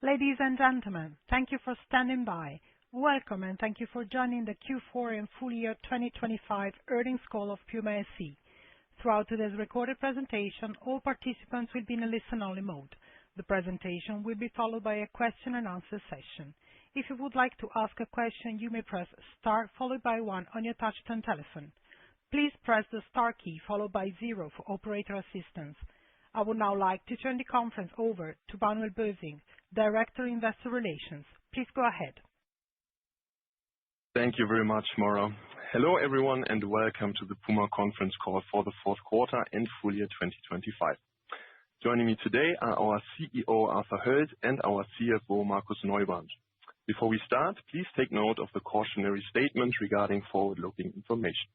Ladies and gentlemen, thank you for standing by. Welcome, and thank you for joining the Q4 and full year 2025 earnings call of PUMA SE. Throughout today's recorded presentation, all participants will be in a listen-only mode. The presentation will be followed by a question and answer session. If you would like to ask a question, you may press star followed by one on your touch-tone telephone. Please press the star key followed by zero for operator assistance. I would now like to turn the conference over to Manuel Bösing, Director, Investor Relations. Please go ahead. Thank you very much, Maura. Hello, everyone, and welcome to the PUMA conference call for the fourth quarter and full year 2025. Joining me today are our CEO, Arthur Hoeld, and our CFO, Markus Neubrand. Before we start, please take note of the cautionary statement regarding forward-looking information.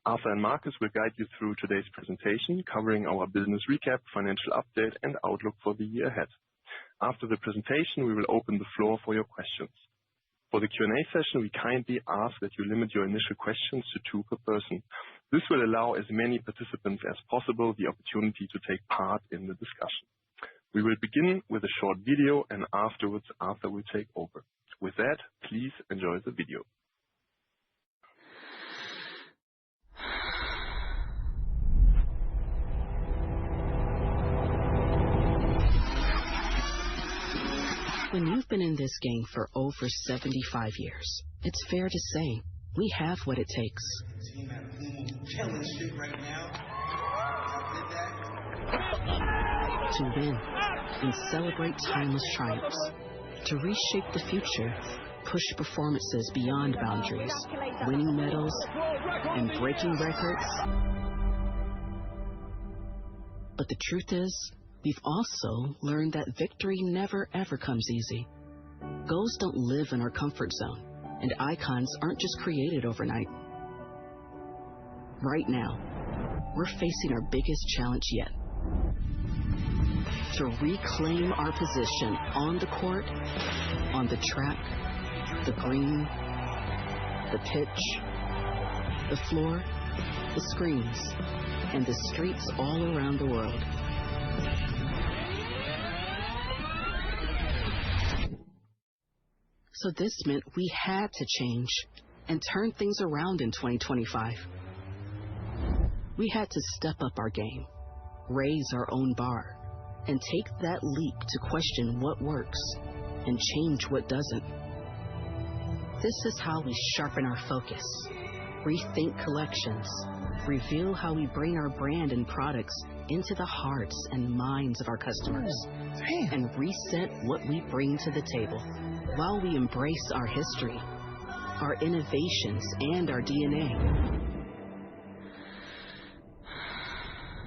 Arthur and Markus will guide you through today's presentation, covering our business recap, financial update, and outlook for the year ahead. After the presentation, we will open the floor for your questions. For the Q&A session, we kindly ask that you limit your initial questions to 2 per person. This will allow as many participants as possible the opportunity to take part in the discussion. We will begin with a short video, and afterwards, Arthur will take over. With that, please enjoy the video. When you've been in this game for over 75 years, it's fair to say we have what it takes. Team at PUMA killing shit right now. To win and celebrate timeless triumphs. To reshape the future, push performances beyond boundaries, winning medals and breaking records. But the truth is, we've also learned that victory never ever comes easy. Goals don't live in our comfort zone, and icons aren't just created overnight. Right now, we're facing our biggest challenge yet. To reclaim our position on the court, on the track, the green, the pitch, the floor, the screens, and the streets all around the world. So this meant we had to change and turn things around in 2025. We had to step up our game, raise our own bar, and take that leap to question what works and change what doesn't. This is how we sharpen our focus, rethink collections, reveal how we bring our brand and products into the hearts and minds of our customers, and reset what we bring to the table while we embrace our history, our innovations, and our DNA.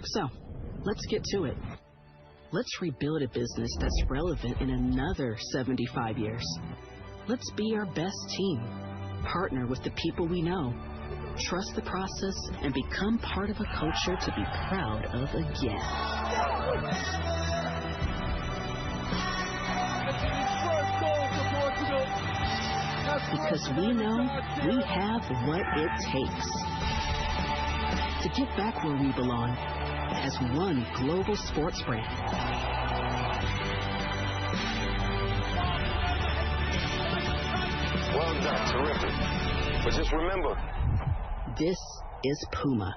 So, let's get to it. Let's rebuild a business that's relevant in another 75 years. Let's be our best team, partner with the people we know, trust the process, and become part of a culture to be proud of again. Because we know we have what it takes to get back where we belong as one global sports brand. Well done, terrific. But just remember, this is PUMA.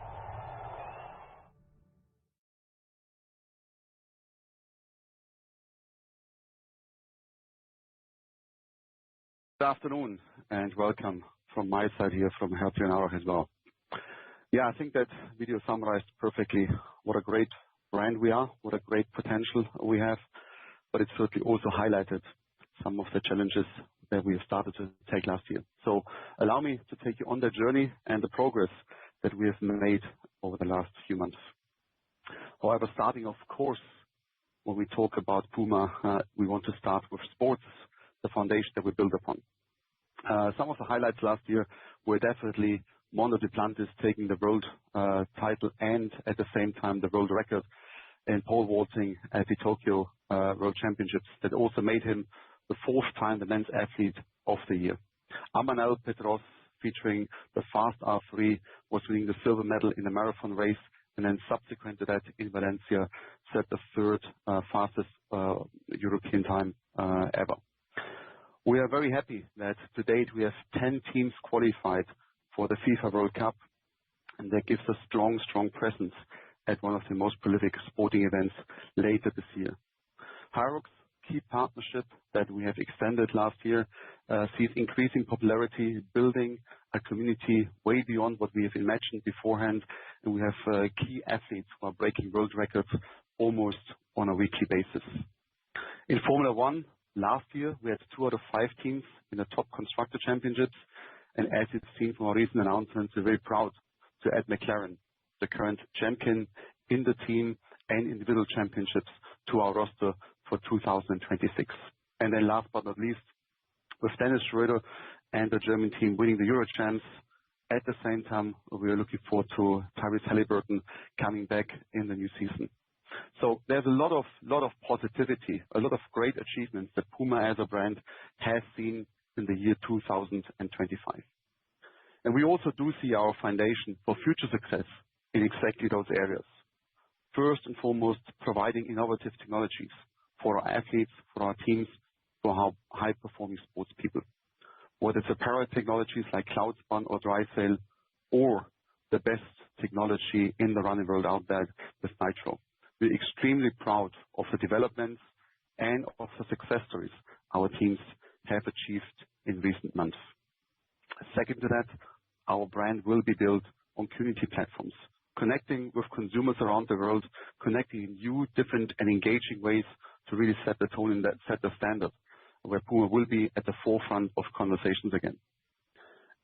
Good afternoon and welcome from my side here from Herzogenaurach as well. Yeah, I think that video summarized perfectly what a great brand we are, what a great potential we have, but it certainly also highlighted some of the challenges that we have started to take last year. So allow me to take you on the journey and the progress that we have made over the last few months. However, starting of course, when we talk about PUMA, we want to start with sports, the foundation that we build upon. Some of the highlights last year were definitely Mondo Duplantis taking the world title and at the same time the world record in pole vaulting at the Tokyo World Championships that also made him the 4th time the men's athlete of the year. Amanal Petros, featuring the fast R3, was winning the silver medal in the marathon race, and then subsequent to that in Valencia set the 3rd fastest European time ever. We are very happy that to date we have 10 teams qualified for the FIFA World Cup, and that gives us strong presence at one of the most prolific sporting events later this year. Hyrox, key partnership that we have extended last year, sees increasing popularity, building a community way beyond what we have imagined beforehand, and we have key athletes who are breaking world records almost on a weekly basis. In Formula One, last year we had 2 out of 5 teams in the top constructor championships, and as you've seen from our recent announcements, we're very proud to add McLaren, the current champion in the team and individual championships, to our roster for 2026. And then last but not least, with Dennis Schröder and the German team winning the Euro Champs, at the same time we are looking forward to Tyrese Halliburton coming back in the new season. So there's a lot of positivity, a lot of great achievements that PUMA as a brand has seen in the year 2025. And we also do see our foundation for future success in exactly those areas. First and foremost, providing innovative technologies for our athletes, for our teams, for our high-performing sports people. Whether it's apparel technologies like cloud spun or dry sail, or the best technology in the running world out there with Nitro. We're extremely proud of the developments and of the success stories our teams have achieved in recent months. Second to that, our brand will be built on community platforms, connecting with consumers around the world, connecting in new, different and engaging ways to really set the tone and set the standard, where PUMA will be at the forefront of conversations again.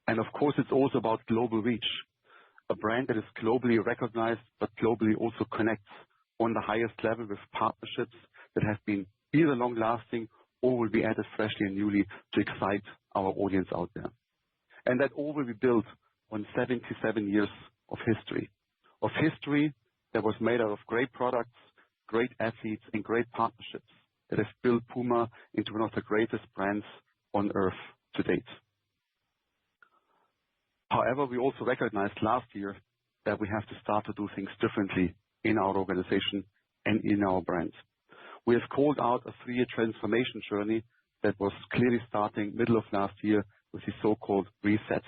And of course, it's also about global reach, a brand that is globally recognized, but globally also connects on the highest level with partnerships that have been either long-lasting or will be added freshly and newly to excite our audience out there. And that all will be built on 77 years of history that was made out of great products, great athletes, and great partnerships that have built PUMA into one of the greatest brands on earth to date. However, we also recognized last year that we have to start to do things differently in our organization and in our brand. We have called out a 3-year transformation journey that was clearly starting middle of last year with the so-called reset.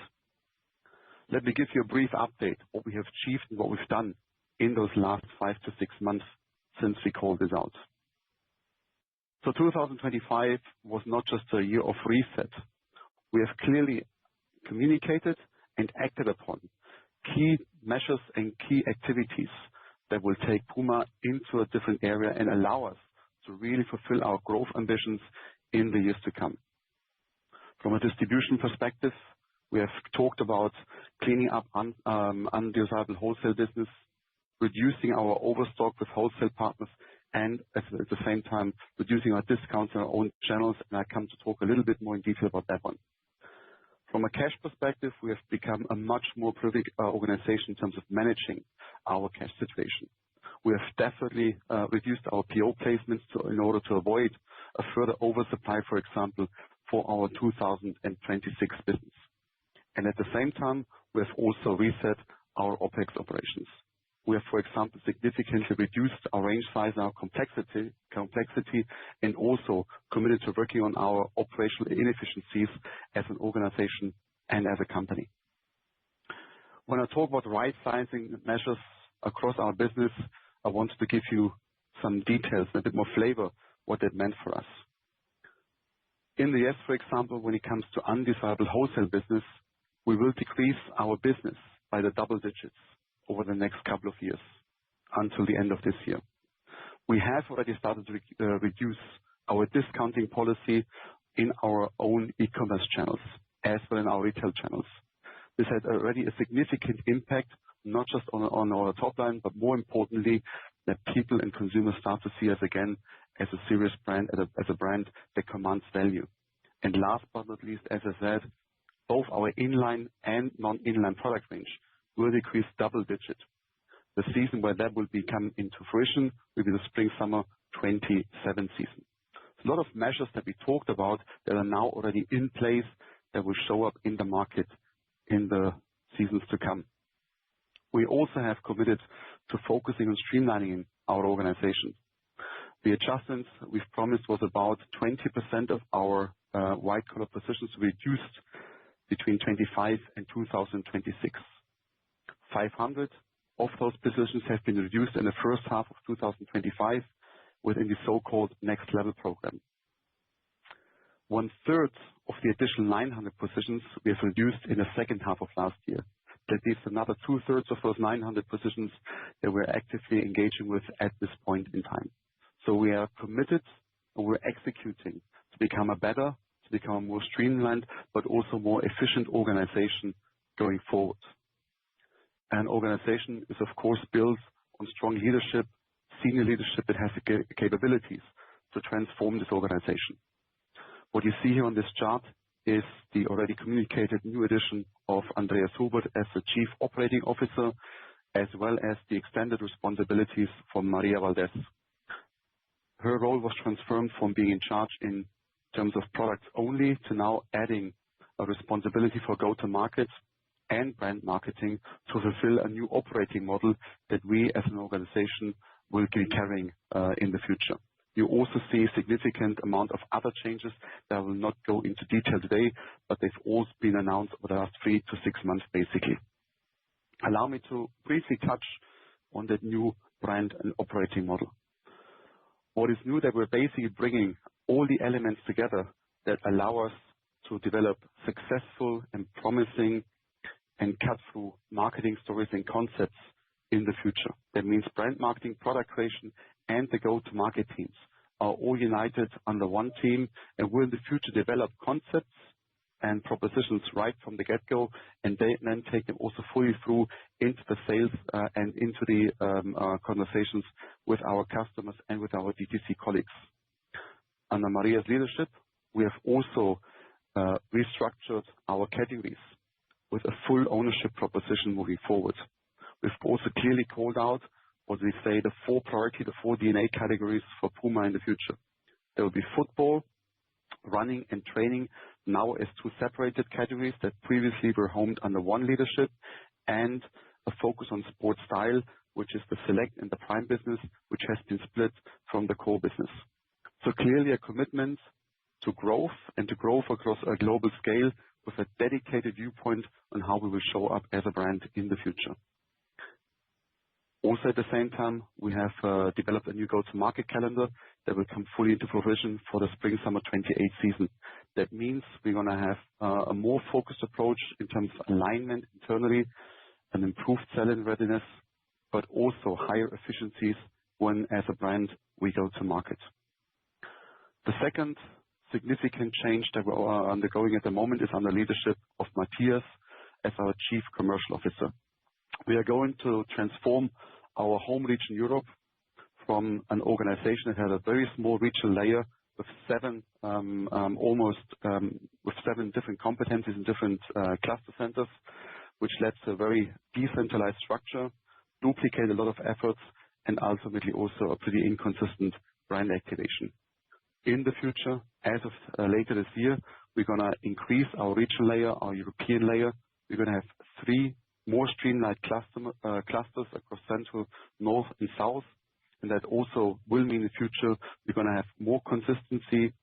Let me give you a brief update what we have achieved and what we've done in those last 5 to 6 months since we called this out. So 2025 was not just a year of reset. We have clearly communicated and acted upon key measures and key activities that will take PUMA into a different area and allow us to really fulfill our growth ambitions in the years to come. From a distribution perspective, we have talked about cleaning up undesirable wholesale business, reducing our overstock with wholesale partners, and at the same time reducing our discounts in our own channels, and I come to talk a little bit more in detail about that one. From a cash perspective, we have become a much more prolific organization in terms of managing our cash situation. We have definitely reduced our PO placements in order to avoid a further oversupply, for example, for our 2026 business. And at the same time, we have also reset our OPEX operations. We have, for example, significantly reduced our range size and our complexity, and also committed to working on our operational inefficiencies as an organization and as a company. When I talk about right-sizing measures across our business, I wanted to give you some details, a bit more flavor, what that meant for us. In the US, for example, when it comes to undesirable wholesale business, we will decrease our business by the double digits over the next couple of years until the end of this year. We have already started to reduce our discounting policy in our own e-commerce channels as well in our retail channels. This had already a significant impact, not just on our top line, but more importantly, that people and consumers start to see us again as a serious brand, as a brand that commands value. And last but not least, as I said, both our inline and non-inline product range will decrease double digit. The season where that will come into fruition will be the spring-summer 27 season. A lot of measures that we talked about that are now already in place that will show up in the market in the seasons to come. We also have committed to focusing on streamlining our organization. The adjustments we've promised was about 20% of our white-collar positions reduced between 25 and 2026. 500 of those positions have been reduced in the first half of 2025 within the so-called Next Level program. 1/3 of the additional 900 positions we have reduced in the second half of last year. That leaves another 2/3 of those 900 positions that we're actively engaging with at this point in time. So we are committed and we're executing to become a better, to become a more streamlined, but also more efficient organization going forward. An organization is, of course, built on strong leadership, senior leadership that has the capabilities to transform this organization. What you see here on this chart is the already communicated new addition of Andreas Hubert as the Chief Operating Officer, as well as the extended responsibilities for Maria Valdez. Her role was transformed from being in charge in terms of products only to now adding a responsibility for go-to-market and brand marketing to fulfill a new operating model that we as an organization will be carrying in the future. You also see a significant amount of other changes that I will not go into detail today, but they've all been announced over the last 3 to 6 months, basically. Allow me to briefly touch on that new brand and operating model. What is new that we're basically bringing all the elements together that allow us to develop successful and promising and cut-through marketing stories and concepts in the future. That means brand marketing, product creation, and the go-to-market teams are all united under one team and will in the future develop concepts and propositions right from the get-go, and they then take them also fully through into the sales and into the conversations with our customers and with our DTC colleagues. Under Maria's leadership, we have also restructured our categories with a full ownership proposition moving forward. We've also clearly called out what we say the 4 priority, the 4 DNA categories for PUMA in the future. There will be football, running, and training now as 2 separated categories that previously were homed under one leadership, and a focus on sports style, which is the Select and the Prime business, which has been split from the core business. So clearly a commitment to growth and to growth across a global scale with a dedicated viewpoint on how we will show up as a brand in the future. Also at the same time, we have developed a new go-to-market calendar that will come fully into fruition for the Spring-Summer 28 season. That means we're going to have a more focused approach in terms of alignment internally, an improved sell-in readiness, but also higher efficiencies when as a brand we go to market. The second significant change that we're undergoing at the moment is under leadership of Matthias as our Chief Commercial Officer. We are going to transform our home region Europe from an organization that had a very small regional layer with 7 different competencies in different cluster centers, which led to a very decentralized structure, duplicate a lot of efforts, and ultimately also a pretty inconsistent brand activation. In the future, as of later this year, we're going to increase our regional layer, our European layer. We're going to have 3 more streamlined clusters across Central, North, and South. And that also will mean in the future we're going to have more consistency,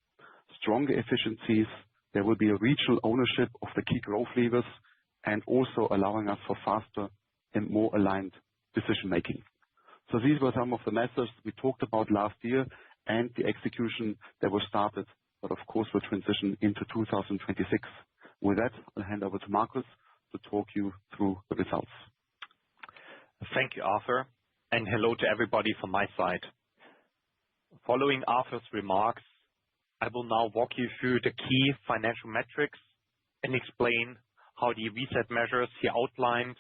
stronger efficiencies. There will be a regional ownership of the key growth levers and also allowing us for faster and more aligned decision making. So these were some of the measures we talked about last year and the execution that was started, but of course will transition into 2026. With that, I'll hand over to Markus to talk you through the results. Thank you, Arthur, and hello to everybody from my side. Following Arthur's remarks, I will now walk you through the key financial metrics and explain how the reset measures he outlined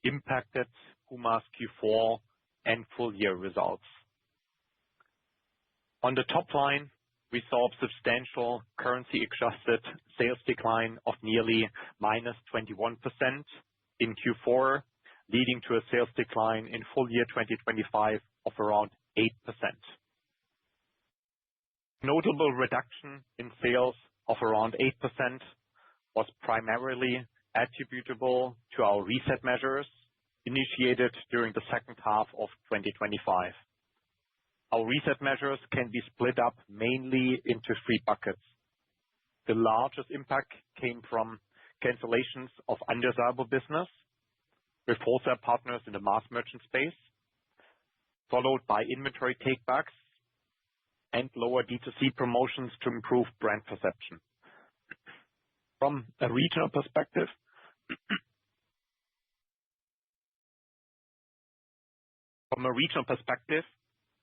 impacted PUMA's Q4 and full year results. On the top line, we saw a substantial currency-adjusted sales decline of nearly -21% in Q4, leading to a sales decline in full year 2025 of around 8%. Notable reduction in sales of around 8% was primarily attributable to our reset measures initiated during the second half of 2025. Our reset measures can be split up mainly into three buckets. The largest impact came from cancellations of undesirable business with wholesale partners in the mass merchant space, followed by inventory takebacks and lower D2C promotions to improve brand perception. From a regional perspective,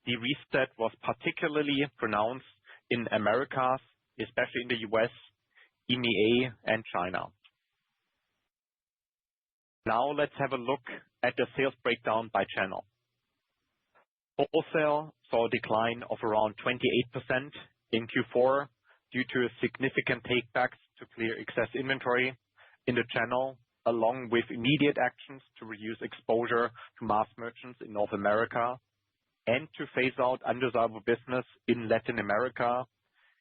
the reset was particularly pronounced in Americas, especially in the US, EMEA, and China. Now let's have a look at the sales breakdown by channel. Wholesale saw a decline of around 28% in Q4 due to significant takebacks to clear excess inventory in the channel, along with immediate actions to reduce exposure to mass merchants in North America and to phase out undesirable business in Latin America,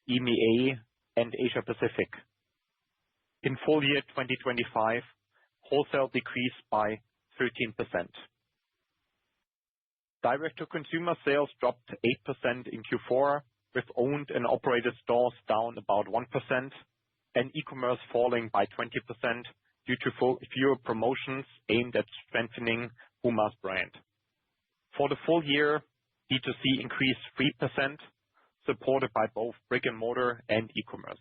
EMEA, and Asia Pacific. In full year 2025, wholesale decreased by 13%. Direct-to-consumer sales dropped 8% in Q4, with owned and operated stores down about 1% and e-commerce falling by 20% due to fewer promotions aimed at strengthening PUMA's brand. For the full year, D2C increased 3%, supported by both brick-and-mortar and e-commerce.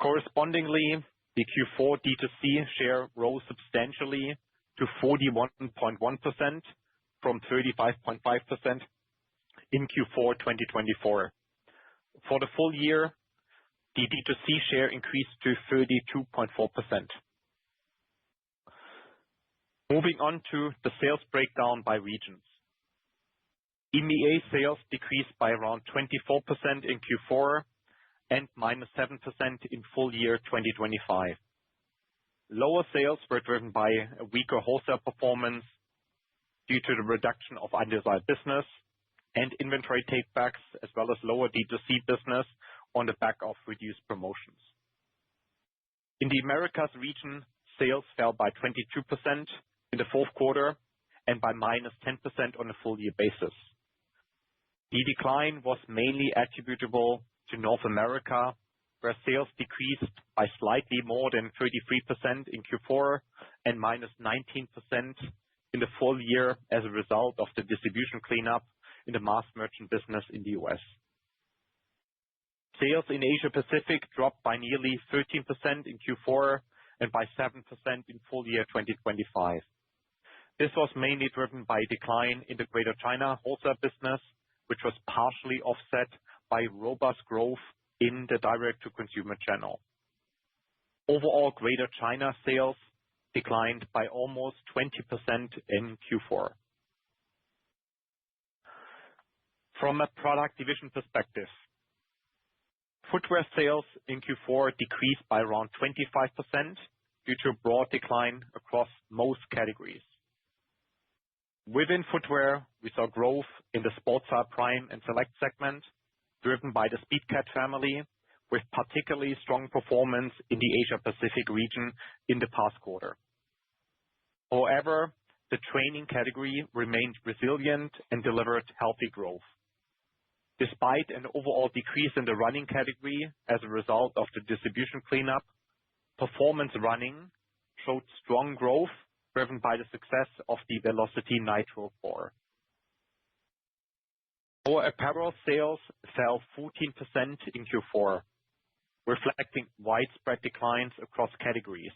Correspondingly, the Q4 D2C share rose substantially to 41.1% from 35.5% in Q4 2024. For the full year, the D2C share increased to 32.4%. Moving on to the sales breakdown by regions. EMEA sales decreased by around 24% in Q4 and -7% in full year 2025. Lower sales were driven by a weaker wholesale performance due to the reduction of undesired business and inventory takebacks, as well as lower D2C business on the back of reduced promotions. In the Americas region, sales fell by 22% in the fourth quarter and by -10% on a full year basis. The decline was mainly attributable to North America, where sales decreased by slightly more than 33% in Q4 and -19% in the full year as a result of the distribution cleanup in the mass merchant business in the US. Sales in Asia Pacific dropped by nearly 13% in Q4 and by 7% in full year 2025. This was mainly driven by a decline in the Greater China wholesale business, which was partially offset by robust growth in the direct-to-consumer channel. Overall, Greater China sales declined by almost 20% in Q4. From a product division perspective, footwear sales in Q4 decreased by around 25% due to a broad decline across most categories. Within footwear, we saw growth in the Sportstyle Prime and Select segment, driven by the Speedcat family, with particularly strong performance in the Asia Pacific region in the past quarter. However, the training category remained resilient and delivered healthy growth. Despite an overall decrease in the running category as a result of the distribution cleanup, performance running showed strong growth, driven by the success of the Velocity Nitro 4. Our apparel sales fell 14% in Q4, reflecting widespread declines across categories.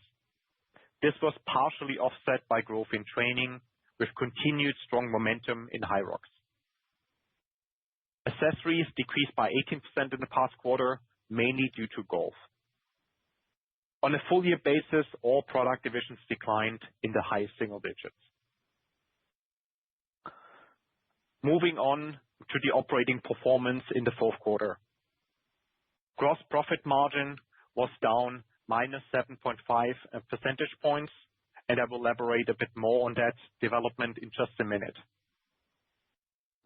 This was partially offset by growth in training, with continued strong momentum in High Rocks. Accessories decreased by 18% in the past quarter, mainly due to golf. On a full year basis, all product divisions declined in the high single digits. Moving on to the operating performance in the fourth quarter. Gross profit margin was down -7.5 percentage points, and I will elaborate a bit more on that development in just a minute.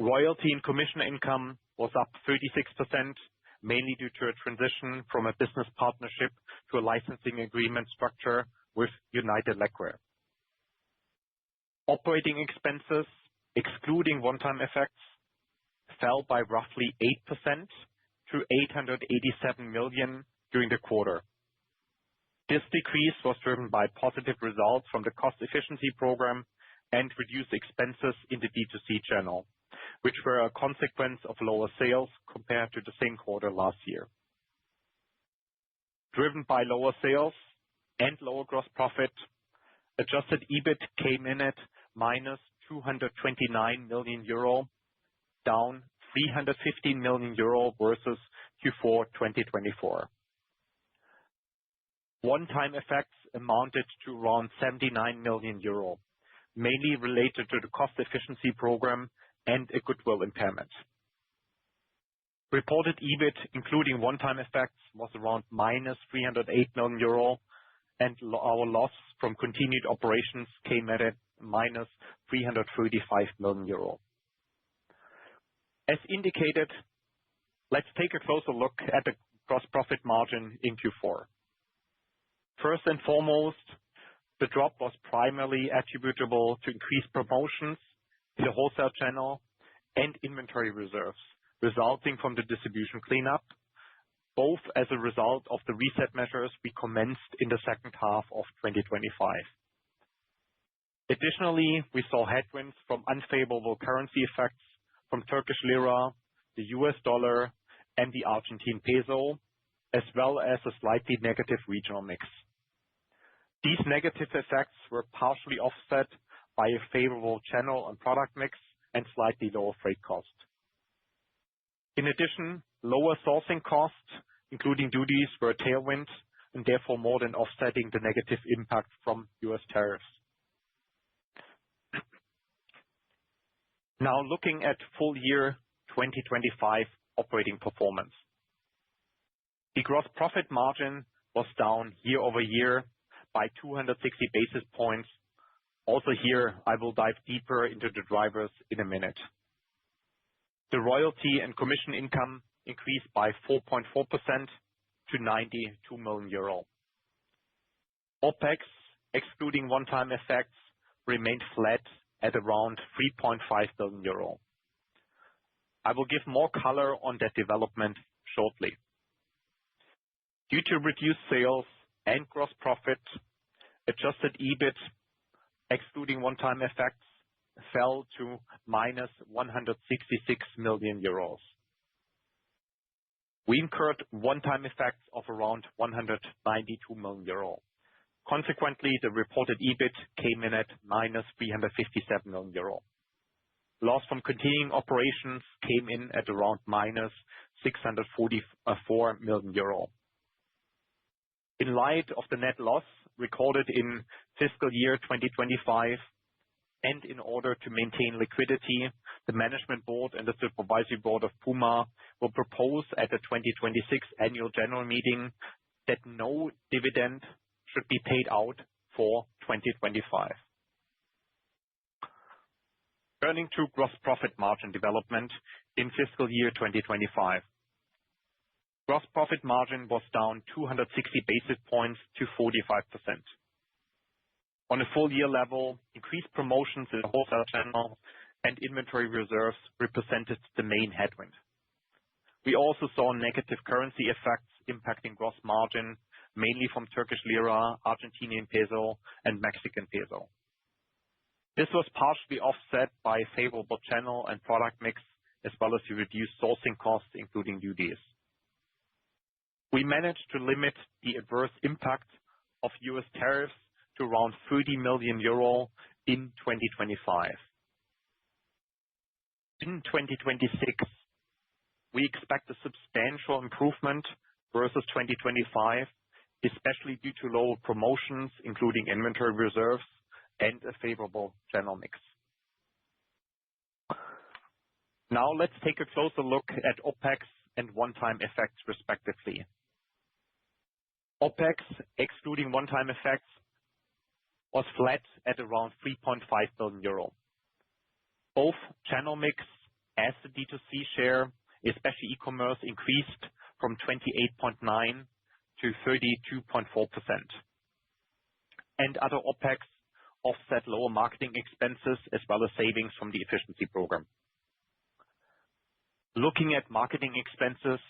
Royalty and commission income was up 36%, mainly due to a transition from a business partnership to a licensing agreement structure with United Legwear. Operating expenses, excluding one-time effects, fell by roughly 8% to 887 million during the quarter. This decrease was driven by positive results from the cost efficiency program and reduced expenses in the D2C channel, which were a consequence of lower sales compared to the same quarter last year. Driven by lower sales and lower gross profit, adjusted EBIT came in at minus 229 million euro, down 315 million euro versus Q4 2024. One-time effects amounted to around 79 million euro, mainly related to the cost efficiency program and a goodwill impairment. Reported EBIT, including one-time effects, was around minus 308 million euro, and our loss from continued operations came at minus 335 million euro. As indicated, let's take a closer look at the gross profit margin in Q4. First and foremost, the drop was primarily attributable to increased promotions in the wholesale channel and inventory reserves, resulting from the distribution cleanup, both as a result of the reset measures we commenced in the second half of 2025. Additionally, we saw headwinds from unfavorable currency effects from Turkish lira, the US dollar, and the Argentine peso, as well as a slightly negative regional mix. These negative effects were partially offset by a favorable channel and product mix and slightly lower freight cost. In addition, lower sourcing costs, including duties, were a tailwind and therefore more than offsetting the negative impact from US tariffs. Now looking at full year 2025 operating performance. The gross profit margin was down year-over-year by 260 basis points. Also here, I will dive deeper into the drivers in a minute. The royalty and commission income increased by 4.4% to 92 million euro. OpEx, excluding one-time effects, remained flat at around 3.5 billion euro. I will give more color on that development shortly. Due to reduced sales and gross profit, adjusted EBIT, excluding one-time effects, fell to minus 166 million euros. We incurred one-time effects of around 192 million euro. Consequently, the reported EBIT came in at minus 357 million euro. Loss from continuing operations came in at around minus 644 million euro. In light of the net loss recorded in fiscal year 2025, and in order to maintain liquidity, the management board and the supervisory board of PUMA will propose at the 2026 annual general meeting that no dividend should be paid out for 2025. Turning to gross profit margin development in fiscal year 2025. Gross profit margin was down 260 basis points to 45%. On a full year level, increased promotions in the wholesale channel and inventory reserves represented the main headwind. We also saw negative currency effects impacting gross margin, mainly from Turkish lira, Argentinian peso, and Mexican peso. This was partially offset by favorable channel and product mix, as well as the reduced sourcing costs, including duties. We managed to limit the adverse impact of US tariffs to around 30 million euro in 2025. In 2026, we expect a substantial improvement versus 2025, especially due to lower promotions, including inventory reserves and a favorable channel mix. Now let's take a closer look at OpEx and one-time effects respectively. OpEx, excluding one-time effects, was flat at around 3.5 billion euro. Both channel mix as the D2C share, especially e-commerce, increased from 28.9% to 32.4%. And other OpEx offset lower marketing expenses as well as savings from the efficiency program. Looking at marketing expenses,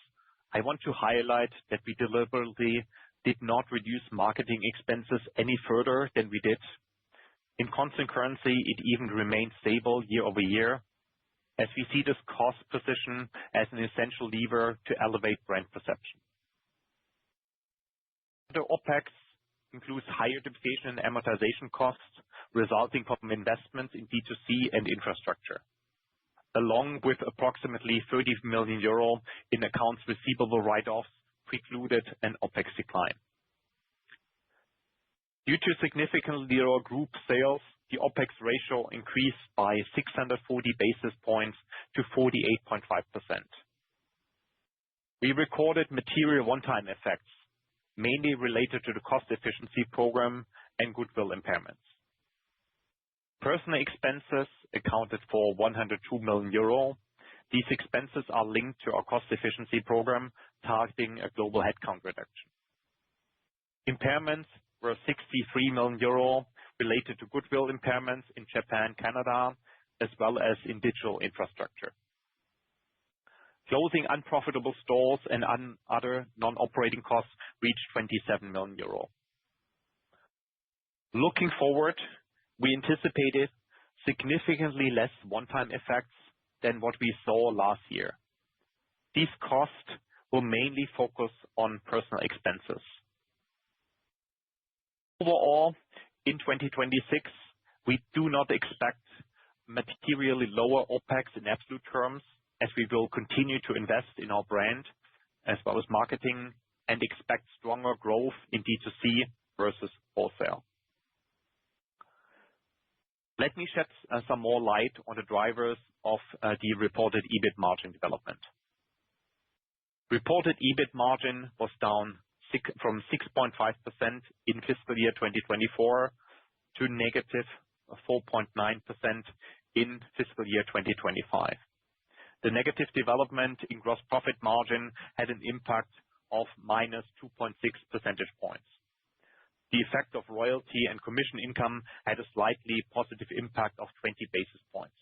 I want to highlight that we deliberately did not reduce marketing expenses any further than we did. In constant currency, it even remained stable year-over-year, as we see this cost position as an essential lever to elevate brand perception. Other OpEx includes higher depreciation and amortization costs resulting from investments in B2C and infrastructure, along with approximately 30 million euro in accounts receivable write-offs precluded an OpEx decline. Due to significantly lower group sales, the OpEx ratio increased by 640 basis points to 48.5%. We recorded material one-time effects, mainly related to the cost efficiency program and goodwill impairments. Personnel expenses accounted for 102 million euro. These expenses are linked to our cost efficiency program targeting a global headcount reduction. Impairments were 63 million euro related to goodwill impairments in Japan, Canada, as well as in digital infrastructure. Closing unprofitable stores and other non-operating costs reached 27 million euro. Looking forward, we anticipated significantly less one-time effects than what we saw last year. These costs will mainly focus on personnel expenses. Overall, in 2026, we do not expect materially lower OpEx in absolute terms, as we will continue to invest in our brand as well as marketing and expect stronger growth in D2C versus wholesale. Let me shed some more light on the drivers of the reported EBIT margin development. Reported EBIT margin was down from 6.5% in fiscal year 2024 to negative 4.9% in fiscal year 2025. The negative development in gross profit margin had an impact of minus 2.6 percentage points. The effect of royalty and commission income had a slightly positive impact of 20 basis points.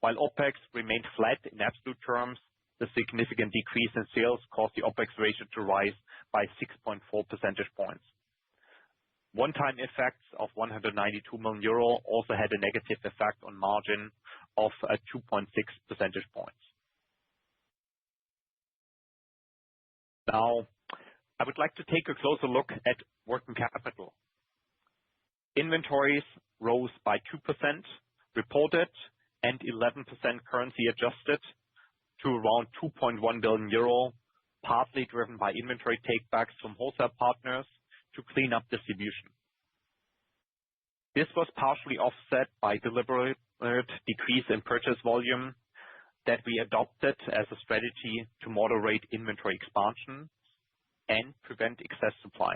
While OpEx remained flat in absolute terms, the significant decrease in sales caused the OpEx ratio to rise by 6.4 percentage points. One-time effects of 192 million euro also had a negative effect on margin of 2.6 percentage points. Now, I would like to take a closer look at working capital. Inventories rose by 2% reported and 11% currency adjusted to around 2.1 billion euro, partly driven by inventory takebacks from wholesale partners to clean up distribution. This was partially offset by deliberate decrease in purchase volume that we adopted as a strategy to moderate inventory expansion and prevent excess supply.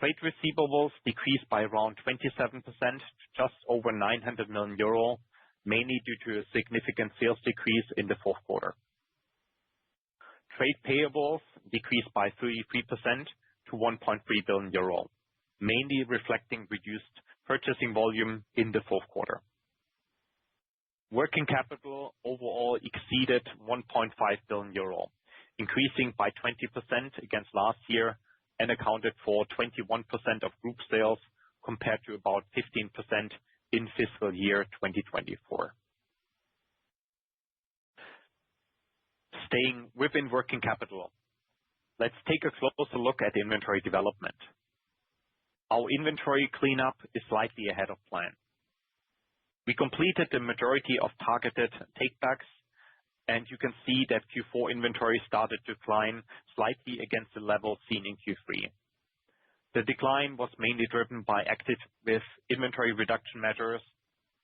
Trade receivables decreased by around 27% to just over 900 million euro, mainly due to a significant sales decrease in the fourth quarter. Trade payables decreased by 33% to 1.3 billion euro, mainly reflecting reduced purchasing volume in the fourth quarter. Working capital overall exceeded 1.5 billion euro, increasing by 20% against last year and accounted for 21% of group sales compared to about 15% in fiscal year 2024. Staying within working capital, let's take a closer look at inventory development. Our inventory cleanup is slightly ahead of plan. We completed the majority of targeted takebacks, and you can see that Q4 inventory started to decline slightly against the level seen in Q3. The decline was mainly driven by active inventory reduction measures,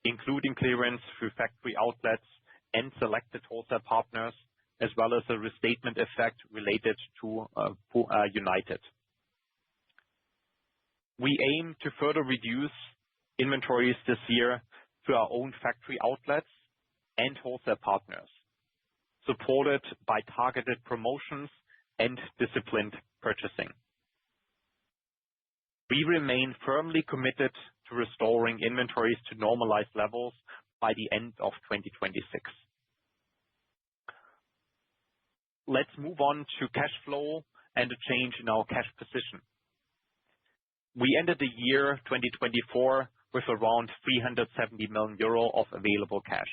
including clearance through factory outlets and selected wholesale partners, as well as a restatement effect related to United. We aim to further reduce inventories this year through our own factory outlets and wholesale partners, supported by targeted promotions and disciplined purchasing. We remain firmly committed to restoring inventories to normalized levels by the end of 2026. let's move on to cash flow and a change in our cash position. We ended the year 2024 with around 370 million euro of available cash.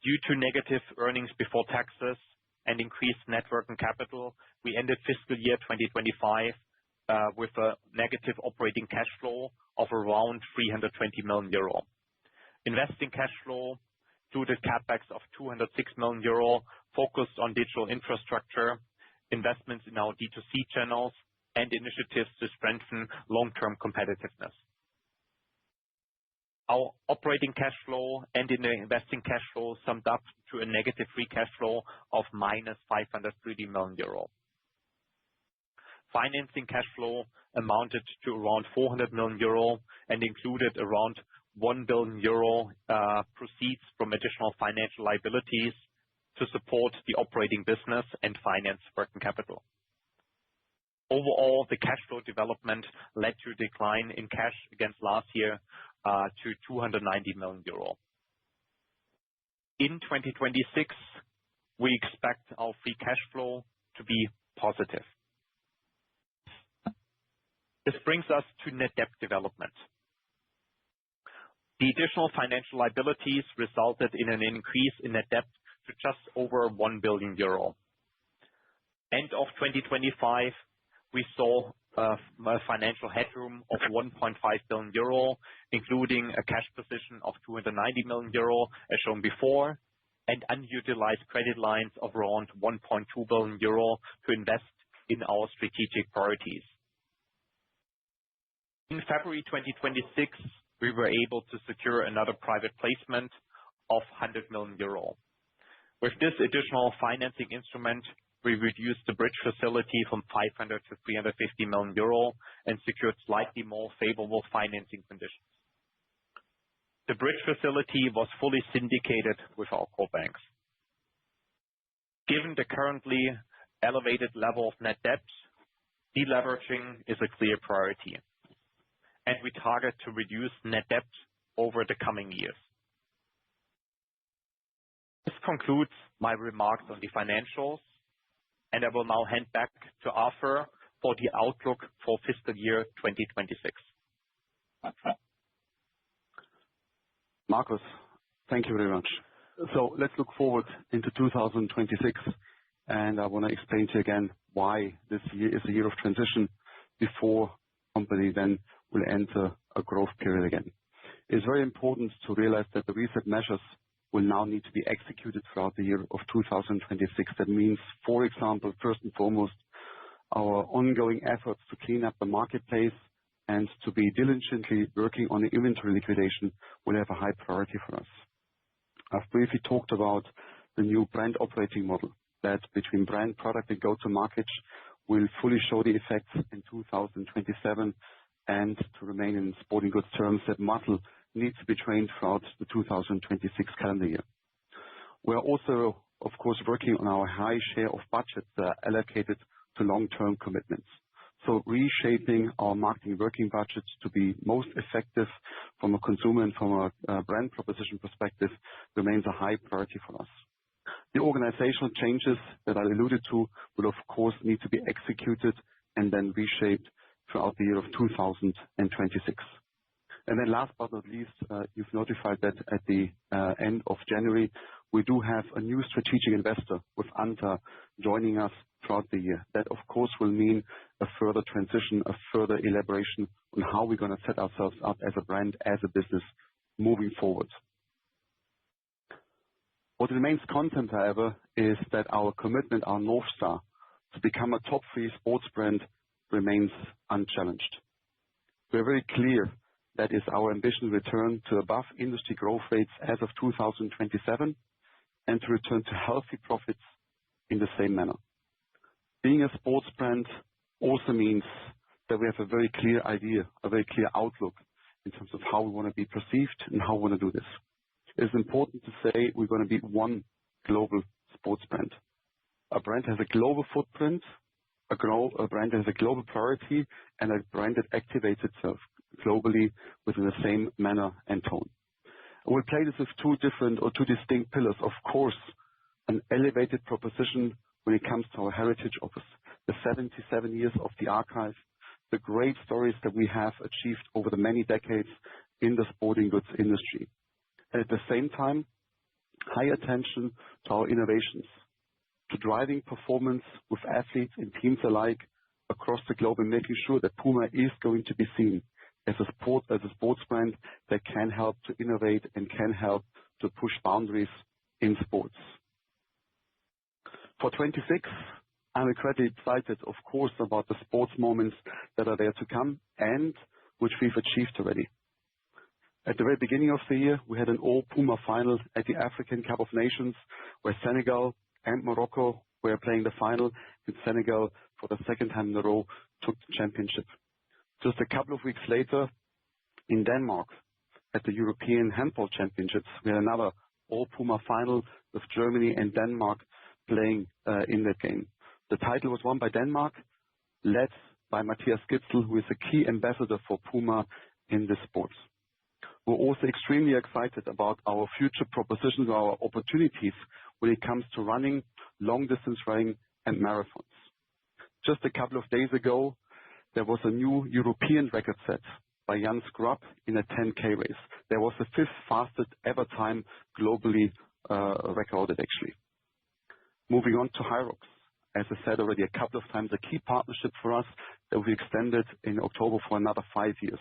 Due to negative earnings before taxes and increased net working capital, we ended fiscal year 2025 with a negative operating cash flow of around 320 million euro. Investing cash flow included CapEx of 206 million euro, focused on digital infrastructure, investments in our D2C channels, and initiatives to strengthen long-term competitiveness. Our operating cash flow and in the investing cash flow summed up to a negative free cash flow of minus 530 million euro. Financing cash flow amounted to around 400 million euro and included around 1 billion euro proceeds from additional financial liabilities to support the operating business and finance working capital. Overall, the cash flow development led to a decline in cash against last year to 290 million euro. In 2026, we expect our free cash flow to be positive. This brings us to net debt development. The additional financial liabilities resulted in an increase in net debt to just over 1 billion euro. End of 2025, we saw a financial headroom of 1.5 billion euro, including a cash position of 290 million euro, as shown before, and unutilized credit lines of around 1.2 billion euro to invest in our strategic priorities. In February 2026, we were able to secure another private placement of 100 million euro. With this additional financing instrument, we reduced the bridge facility from 500 to 350 million euro and secured slightly more favorable financing conditions. The bridge facility was fully syndicated with our core banks. Given the currently elevated level of net debt, deleveraging is a clear priority, and we target to reduce net debt over the coming years. This concludes my remarks on the financials, and I will now hand back to Arthur for the outlook for fiscal year 2026. Markus, thank you very much. So let's look forward into 2026, and I want to explain to you again why this year is a year of transition before the company then will enter a growth period again. It's very important to realize that the reset measures will now need to be executed throughout the year of 2026. That means, for example, first and foremost, our ongoing efforts to clean up the marketplace and to be diligently working on the inventory liquidation will have a high priority for us. I've briefly talked about the new brand operating model that between brand, product, and go-to-market will fully show the effects in 2027, and to remain in sporting goods terms, that muscle needs to be trained throughout the 2026 calendar year. We are also, of course, working on our high share of budgets that are allocated to long-term commitments. So reshaping our marketing working budgets to be most effective from a consumer and from a brand proposition perspective remains a high priority for us. The organizational changes that I alluded to will, of course, need to be executed and then reshaped throughout the year of 2026. And then last but not least, you've notified that at the end of January, we do have a new strategic investor with Anta joining us throughout the year. That, of course, will mean a further transition, a further elaboration on how we're going to set ourselves up as a brand, as a business moving forward. What remains constant, however, is that our commitment, our North Star, to become a top 3 sports brand remains unchallenged. We're very clear that is our ambition to return to above industry growth rates as of 2027 and to return to healthy profits in the same manner. Being a sports brand also means that we have a very clear idea, a very clear outlook in terms of how we want to be perceived and how we want to do this. It's important to say we're going to be one global sports brand. A brand has a global footprint, a brand has a global priority, and a brand that activates itself globally within the same manner and tone. We'll play this with two distinct pillars. Of course, an elevated proposition when it comes to our heritage of the 77 years of the archive, the great stories that we have achieved over the many decades in the sporting goods industry. And at the same time, high attention to our innovations, to driving performance with athletes and teams alike across the globe and making sure that PUMA is going to be seen as a sports brand that can help to innovate and can help to push boundaries in sports. For 26, I'm incredibly excited, of course, about the sports moments that are there to come and which we've achieved already. At the very beginning of the year, we had an all PUMA final at the African Cup of Nations, where Senegal and Morocco were playing the final, and Senegal, for the second time in a row, took the championship. Just a couple of weeks later, in Denmark, at the European Handball Championships, we had another all PUMA final with Germany and Denmark playing in that game. The title was won by Denmark, led by Matthias Gitzel, who is a key ambassador for PUMA in this sport. We're also extremely excited about our future propositions, our opportunities when it comes to running, long-distance running, and marathons. Just a couple of days ago, there was a new European record set by Jan Scrub in a 10K race. There was the 5th fastest ever time globally recorded, actually. Moving on to Hyrox. As I said already a couple of times, a key partnership for us that we extended in October for another 5 years.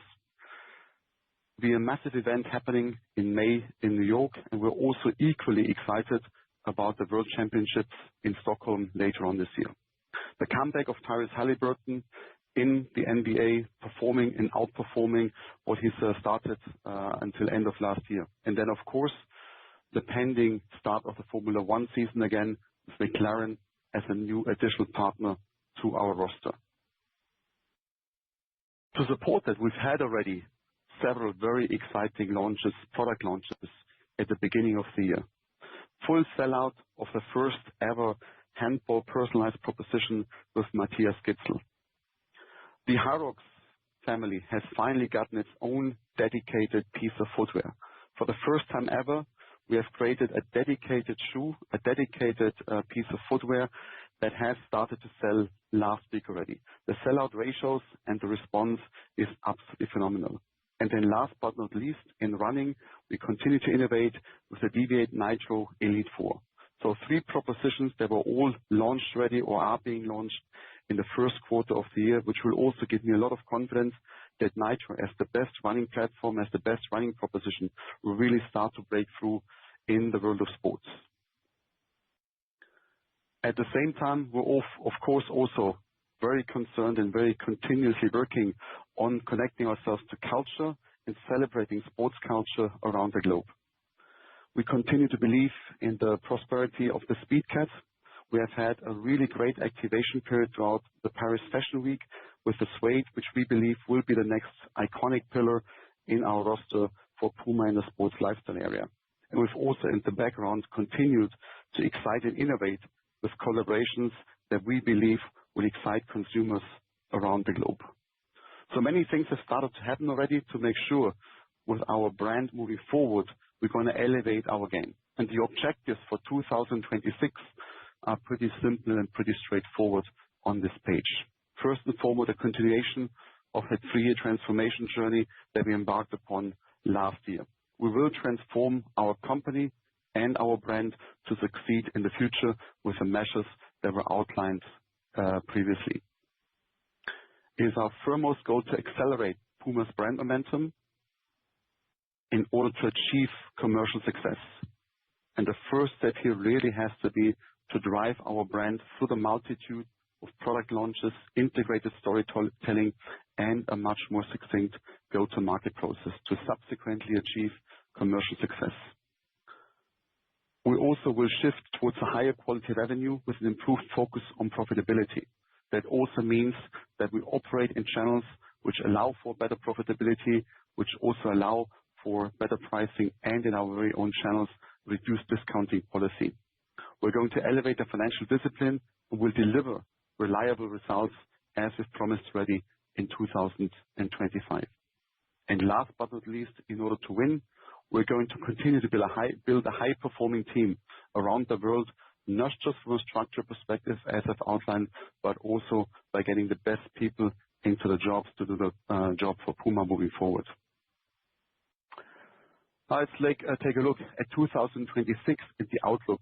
Be a massive event happening in May in New York, and we're also equally excited about the World Championships in Stockholm later on this year. The comeback of Tyrese Haliburton in the NBA, performing and outperforming what he's started until end of last year. And then, of course, the pending start of the Formula One season again with McLaren as a new additional partner to our roster. To support that, we've had already several very exciting launches, product launches at the beginning of the year. Full sellout of the first ever handball personalized proposition with Matthias Gitzel. The Hyrox family has finally gotten its own dedicated piece of footwear. For the first time ever, we have created a dedicated shoe, a dedicated piece of footwear that has started to sell last week already. The sellout ratios and the response is absolutely phenomenal. And then last but not least, in running, we continue to innovate with the Deviate Nitro Elite 4. So 3 propositions that were all launched already or are being launched in the first quarter of the year, which will also give me a lot of confidence that Nitro, as the best running platform, as the best running proposition, will really start to break through in the world of sports. At the same time, we're of course also very concerned and very continuously working on connecting ourselves to culture and celebrating sports culture around the globe. We continue to believe in the prosperity of the Speed Cat. We have had a really great activation period throughout the Paris Fashion Week with the Suede, which we believe will be the next iconic pillar in our roster for PUMA in the sports lifestyle area. And we've also in the background continued to excite and innovate with collaborations that we believe will excite consumers around the globe. So many things have started to happen already to make sure with our brand moving forward, we're going to elevate our game. And the objectives for 2026 are pretty simple and pretty straightforward on this page. First and foremost, a continuation of that 3-year transformation journey that we embarked upon last year. We will transform our company and our brand to succeed in the future with the measures that were outlined previously. It is our foremost goal to accelerate PUMA's brand momentum in order to achieve commercial success. And the first step here really has to be to drive our brand through the multitude of product launches, integrated storytelling, and a much more succinct go-to-market process to subsequently achieve commercial success. We also will shift towards a higher quality revenue with an improved focus on profitability. That also means that we operate in channels which allow for better profitability, which also allow for better pricing, and in our very own channels, reduce discounting policy. We're going to elevate the financial discipline and will deliver reliable results as we've promised already in 2025. And last but not least, in order to win, we're going to continue to build a high-performing team around the world not just from a structural perspective as I've outlined, but also by getting the best people into the jobs to do the job for PUMA moving forward. Now let's take a look at 2026 and the outlook.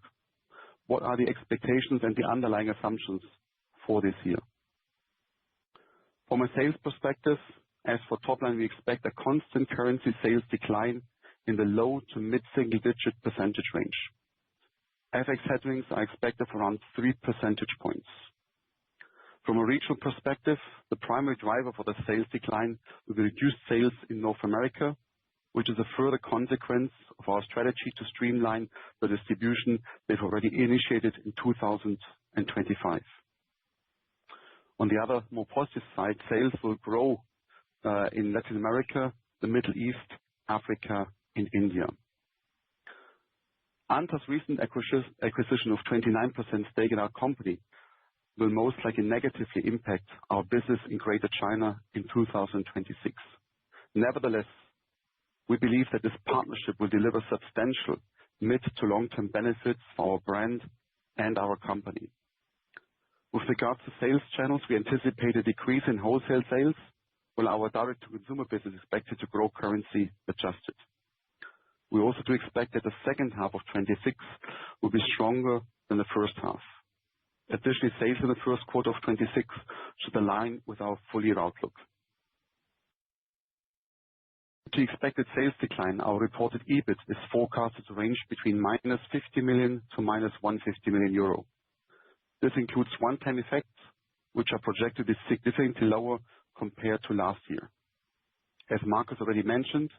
What are the expectations and the underlying assumptions for this year? From a sales perspective, as for top line, we expect a constant currency sales decline in the low to mid-single digit percentage range. FX headwinds are expected of around 3 percentage points. From a regional perspective, the primary driver for the sales decline will be reduced sales in North America, which is a further consequence of our strategy to streamline the distribution we've already initiated in 2025. On the other, more positive side, sales will grow in Latin America, the Middle East, Africa, and India. ANTA's recent acquisition of 29% stake in our company will most likely negatively impact our business in Greater China in 2026. Nevertheless, we believe that this partnership will deliver substantial mid to long-term benefits for our brand and our company. With regards to sales channels, we anticipate a decrease in wholesale sales, while our direct-to-consumer business is expected to grow currency adjusted. We also do expect that the second half of 2026 will be stronger than the first half. Additionally, sales in the first quarter of 2026 should align with our full year outlook. To expected sales decline, our reported EBIT is forecasted to range between -50 million to -150 million euro. This includes one-time effects, which are projected to be significantly lower compared to last year. As Markus already mentioned,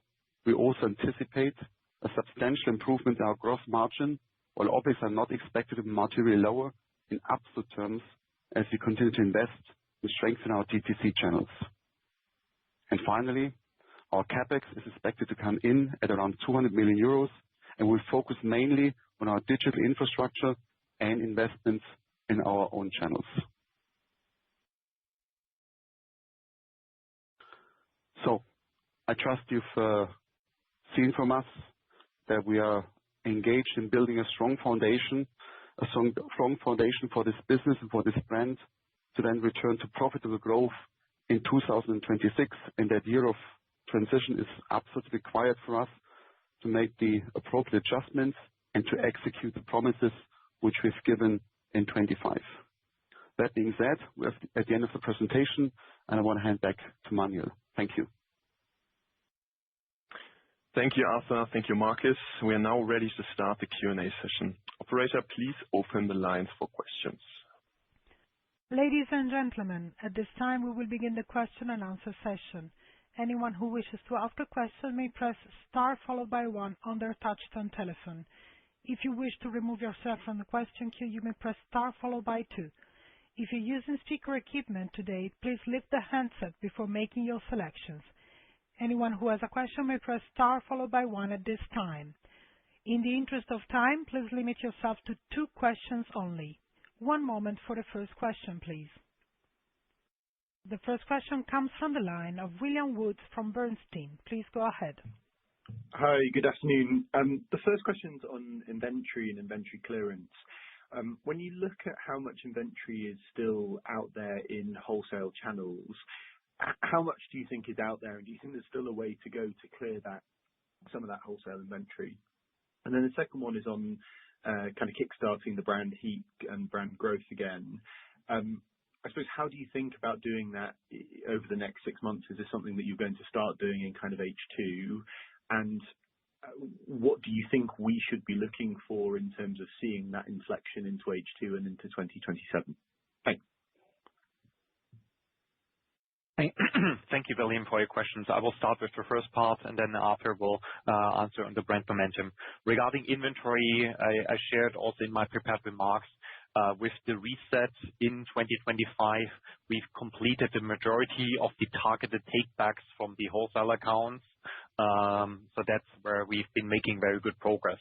we also anticipate a substantial improvement in our gross margin, while OpEx are not expected to be materially lower in absolute terms as we continue to invest to strengthen our DTC channels. And finally, our CapEx is expected to come in at around 200 million euros and will focus mainly on our digital infrastructure and investments in our own channels. So I trust you've seen from us that we are engaged in building a strong foundation for this business and for this brand to then return to profitable growth in 2026. And that year of transition is absolutely required for us to make the appropriate adjustments and to execute the promises which we've given in 25. That being said, we're at the end of the presentation, and I want to hand back to Manuel. Thank you. Thank you, Arthur. Thank you, Markus. We are now ready to start the Q&A session. Operator, please open the lines for questions. Ladies and gentlemen, at this time we will begin the question and answer session. Anyone who wishes to ask a question may press star followed by 1 on their touch-tone telephone. If you wish to remove yourself from the question queue, you may press star followed by 2. If you're using speaker equipment today, please lift the handset before making your selections. Anyone who has a question may press star followed by 1 at this time. In the interest of time, please limit yourself to 2 questions only. One moment for the first question, please. The first question comes from the line of William Woods from Bernstein. Please go ahead. Hi, good afternoon. The first question's on inventory and inventory clearance. When you look at how much inventory is still out there in wholesale channels, how much do you think is out there, and do you think there's still a way to go to clear some of that wholesale inventory? And then the second one is on kind of kickstarting the brand heat and brand growth again. I suppose, how do you think about doing that over the next 6 months? Is this something that you're going to start doing in kind of H2? And what do you think we should be looking for in terms of seeing that inflection into H2 and into 2027? Thanks. Thank you, William, for your questions. I will start with the first part, and then Arthur will answer on the brand momentum. Regarding inventory, I shared also in my prepared remarks, with the reset in 2025, we've completed the majority of the targeted takebacks from the wholesale accounts. So that's where we've been making very good progress.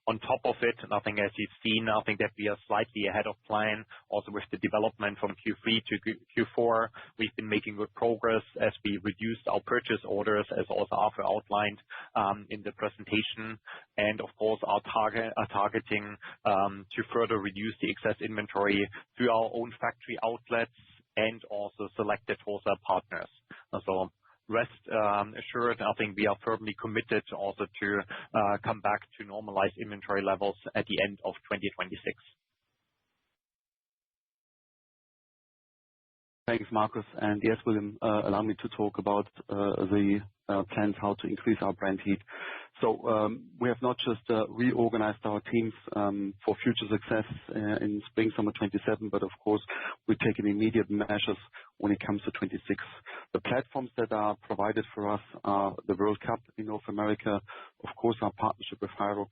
On top of it, I think as you've seen, I think that we are slightly ahead of plan also with the development from Q3 to Q4. We've been making good progress as we reduced our purchase orders, as also Arthur outlined in the presentation. And of course, are targeting to further reduce the excess inventory through our own factory outlets and also selected wholesale partners. So rest assured, I think we are firmly committed also to come back to normalized inventory levels at the end of 2026. Thanks, Markus. And yes, William, allow me to talk about the plans how to increase our brand heat. So we have not just reorganized our teams for future success in spring, summer 27, but of course, we're taking immediate measures when it comes to 26. The platforms that are provided for us are the World Cup in North America, of course, our partnership with Hyrox,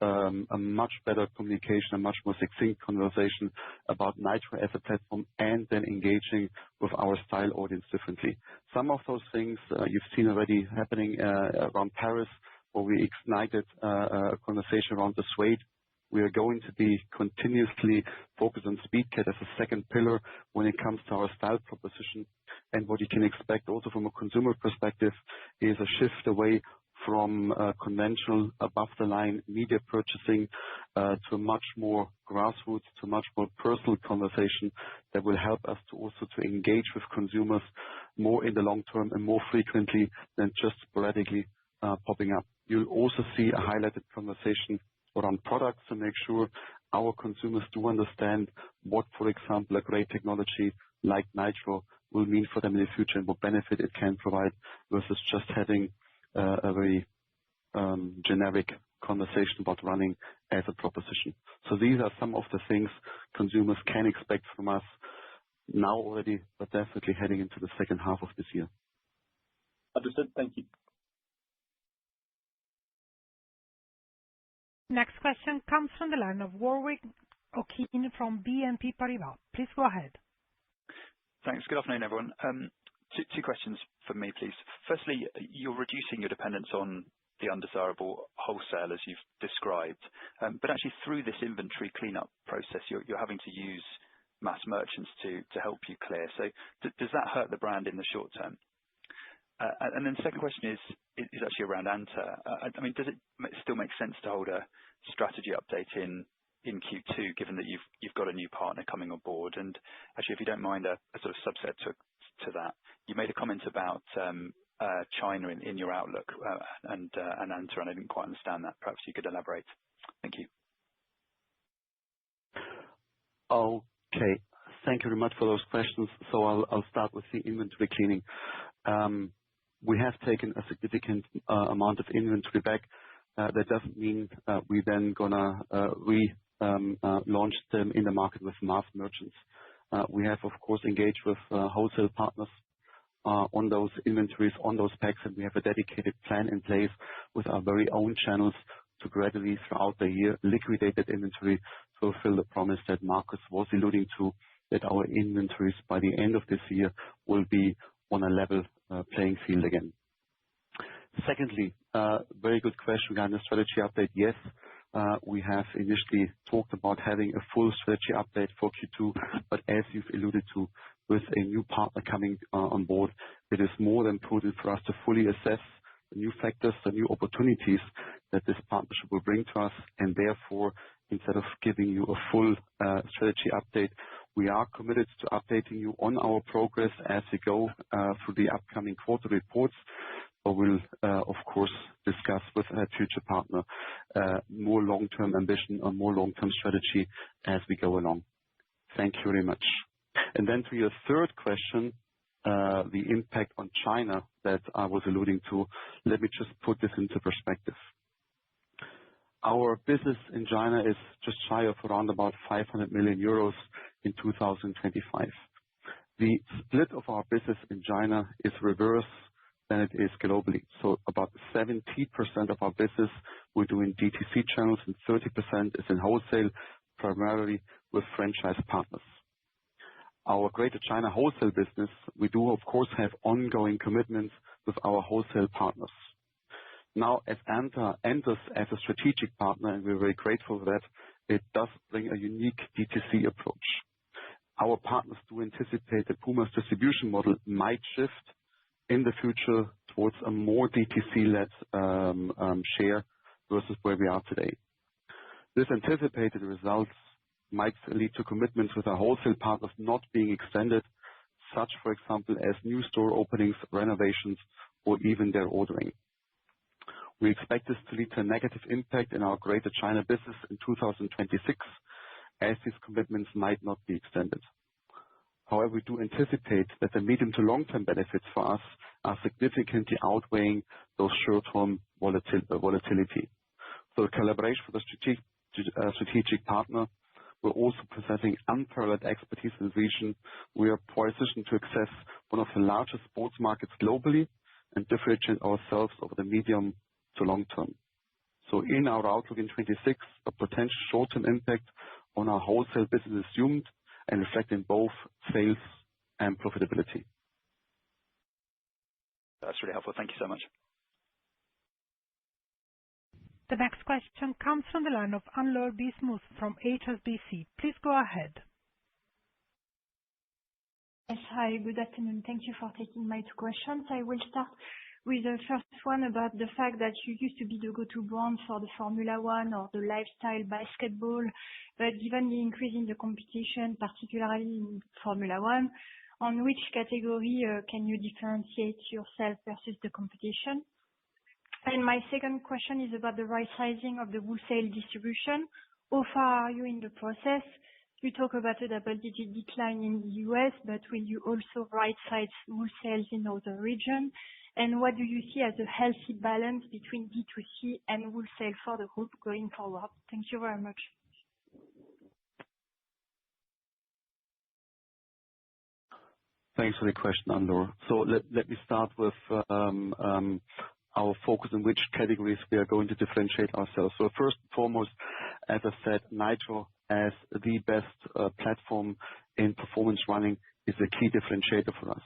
a much better communication, a much more succinct conversation about Nitro as a platform, and then engaging with our style audience differently. Some of those things you've seen already happening around Paris, where we ignited a conversation around the suede. We are going to be continuously focused on Speedcat as a second pillar when it comes to our style proposition. And what you can expect also from a consumer perspective is a shift away from conventional above-the-line media purchasing to a much more grassroots, to much more personal conversation that will help us to also to engage with consumers more in the long term and more frequently than just sporadically popping up. You'll also see a highlighted conversation around products to make sure our consumers do understand what, for example, a great technology like Nitro will mean for them in the future and what benefit it can provide versus just having a very generic conversation about running as a proposition. So these are some of the things consumers can expect from us now already, but definitely heading into the second half of this year. Understood. Thank you. Next question comes from the line of Warwick Okines from BNP Paribas. Please go ahead. Thanks. Good afternoon, everyone. Two questions from me, please. Firstly, you're reducing your dependence on the undesirable wholesale, as you've described. But actually, through this inventory cleanup process, you're having to use mass merchants to help you clear. So does that hurt the brand in the short term? And then the second question is actually around Anta. I mean, does it still make sense to hold a strategy update in Q2, given that you've got a new partner coming on board? And actually, if you don't mind, a sort of subset to that, you made a comment about China in your outlook and Anta, and I didn't quite understand that. Perhaps you could elaborate. Thank you. Okay. Thank you very much for those questions. So I'll start with the inventory cleaning. We have taken a significant amount of inventory back. That doesn't mean we then gonna launch them in the market with mass merchants. We have, of course, engaged with wholesale partners on those inventories, on those packs, and we have a dedicated plan in place with our very own channels to gradually, throughout the year, liquidate that inventory to fulfill the promise that Markus was alluding to, that our inventories by the end of this year will be on a level playing field again. Secondly, very good question regarding the strategy update. Yes, we have initially talked about having a full strategy update for Q2, but as you've alluded to, with a new partner coming on board, it is more than prudent for us to fully assess the new factors, the new opportunities that this partnership will bring to us, and therefore, instead of giving you a full strategy update, we are committed to updating you on our progress as we go through the upcoming quarter reports. But we'll, of course, discuss with a future partner more long-term ambition or more long-term strategy as we go along. Thank you very much. And then to your third question, the impact on China that I was alluding to, let me just put this into perspective. Our business in China is just shy of around about 500 million euros in 2025. The split of our business in China is reverse than it is globally. So about 70% of our business we do in DTC channels and 30% is in wholesale, primarily with franchise partners. Our Greater China wholesale business, we do of course have ongoing commitments with our wholesale partners. Now, as Anta enters as a strategic partner, and we're very grateful for that, it does bring a unique DTC approach. Our partners do anticipate that PUMA's distribution model might shift in the future towards a more DTC-led share versus where we are today. This anticipated results might lead to commitments with our wholesale partners not being extended, such, for example, as new store openings, renovations, or even their ordering. We expect this to lead to a negative impact in our Greater China business in 2026, as these commitments might not be extended. However, we do anticipate that the medium to long-term benefits for us are significantly outweighing those short-term volatility. So the collaboration with a strategic partner, we're also possessing unparalleled expertise in the region. We are positioned to access one of the largest sports markets globally and differentiate ourselves over the medium to long term. So in our outlook in 26, a potential short-term impact on our wholesale business is assumed and reflecting both sales and profitability. That's really helpful. Thank you so much. The next question comes from the line of Anne-Laure Bismuth from HSBC. Please go ahead. Yes, hi, good afternoon. Thank you for taking my two questions. I will start with the first one about the fact that you used to be the go-to brand for the Formula One or the lifestyle basketball, but given the increase in the competition, particularly in Formula One, on which category can you differentiate yourself versus the competition? And my second question is about the right sizing of the wholesale distribution. How far are you in the process? You talk about a double-digit decline in the US, but will you also right-size wholesale in other regions? And what do you see as a healthy balance between D2C and wholesale for the group going forward? Thank you very much. Thanks for the question, Anne-Laure. So let me start with our focus on which categories we are going to differentiate ourselves. So first and foremost, as I said, Nitro as the best platform in performance running is a key differentiator for us.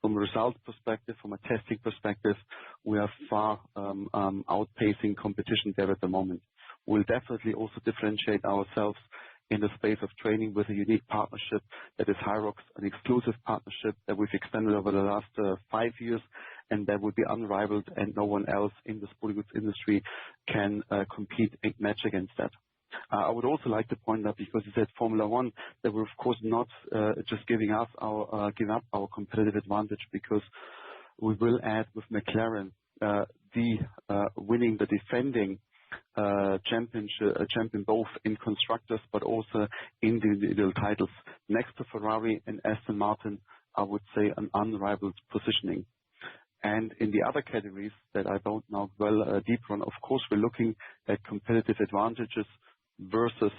From a results perspective, from a testing perspective, we are far outpacing competition there at the moment. We'll definitely also differentiate ourselves in the space of training with a unique partnership that is Hyrox, an exclusive partnership that we've extended over the last 5 years, and that would be unrivaled, and no one else in the sporting goods industry can compete and match against that. I would also like to point out, because you said Formula One, that we're of course not just giving up our competitive advantage, because we will add with McLaren winning the defending champion both in constructors but also in the individual titles. Next to Ferrari and Aston Martin, I would say an unrivaled positioning. And in the other categories that I don't know well deeper on, of course, we're looking at competitive advantages versus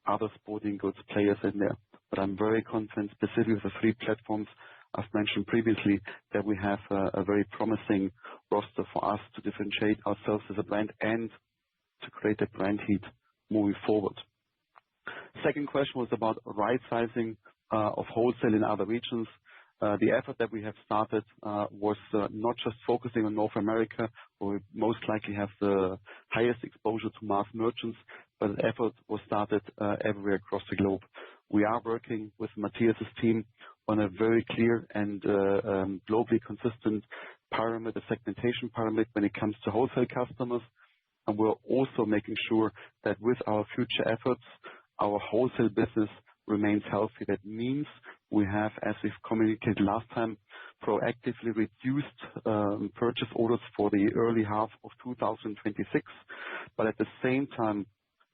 other sporting goods players in there. But I'm very confident, specifically with the 3 platforms I've mentioned previously, that we have a very promising roster for us to differentiate ourselves as a brand and to create a brand heat moving forward. Second question was about right sizing of wholesale in other regions. The effort that we have started was not just focusing on North America, where we most likely have the highest exposure to mass merchants, but an effort was started everywhere across the globe. We are working with Matthias's team on a very clear and globally consistent pyramid, a segmentation pyramid when it comes to wholesale customers. And we're also making sure that with our future efforts, our wholesale business remains healthy. That means we have, as we've communicated last time, proactively reduced purchase orders for the early half of 2026. But at the same time,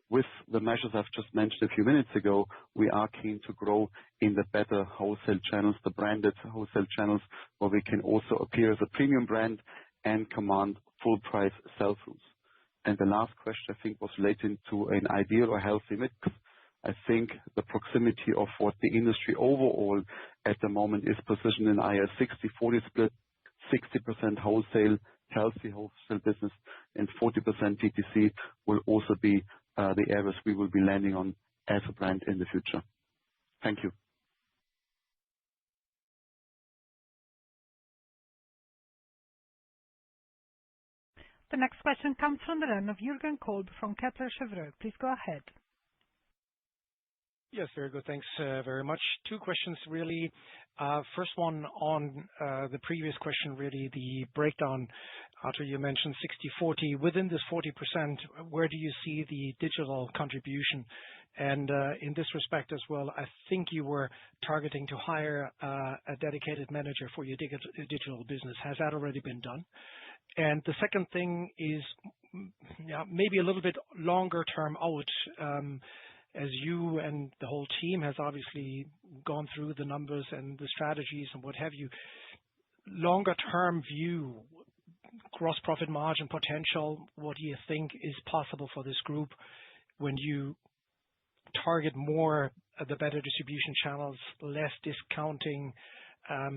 with the measures I've just mentioned a few minutes ago, we are keen to grow in the better wholesale channels, the branded wholesale channels, where we can also appear as a premium brand and command full price sell-throughs. And the last question, I think, was relating to an ideal or healthy mix. I think the proximity of what the industry overall at the moment is positioned in a 60-40 split, 60% wholesale, healthy wholesale business, and 40% DTC will also be the areas we will be landing on as a brand in the future. Thank you. The next question comes from the line of Jürgen Kolb from Kepler Cheuvreux. Please go ahead. Yes, very good. Thanks very much. Two questions, really. First one on the previous question, really, the breakdown. Arthur, you mentioned 60/40. Within this 40%, where do you see the digital contribution? And in this respect as well, I think you were targeting to hire a dedicated manager for your digital business. Has that already been done? And the second thing is maybe a little bit longer term out, as you and the whole team has obviously gone through the numbers and the strategies and what have you. Longer term view, gross profit margin potential, what do you think is possible for this group when you target more the better distribution channels, less discounting,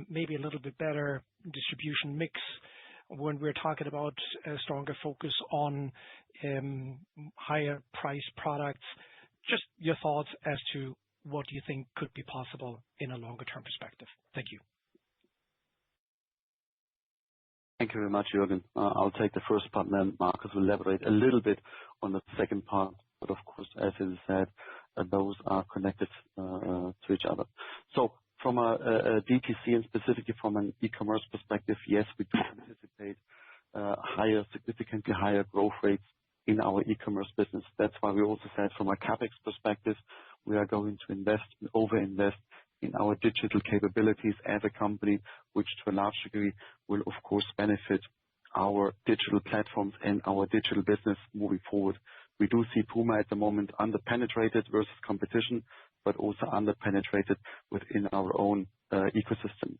maybe a little bit better distribution mix, when we're talking about a stronger focus on higher price products? Just your thoughts as to what you think could be possible in a longer term perspective. Thank you. Thank you very much, Jürgen. I'll take the first part, and then Markus will elaborate a little bit on the second part. But of course, as it is said, those are connected to each other. So from a DTC and specifically from an e-commerce perspective, yes, we do anticipate significantly higher growth rates in our e-commerce business. That's why we also said from a CapEx perspective, we are going to overinvest in our digital capabilities as a company, which to a large degree will of course benefit our digital platforms and our digital business moving forward. We do see PUMA at the moment under-penetrated versus competition, but also under-penetrated within our own ecosystem.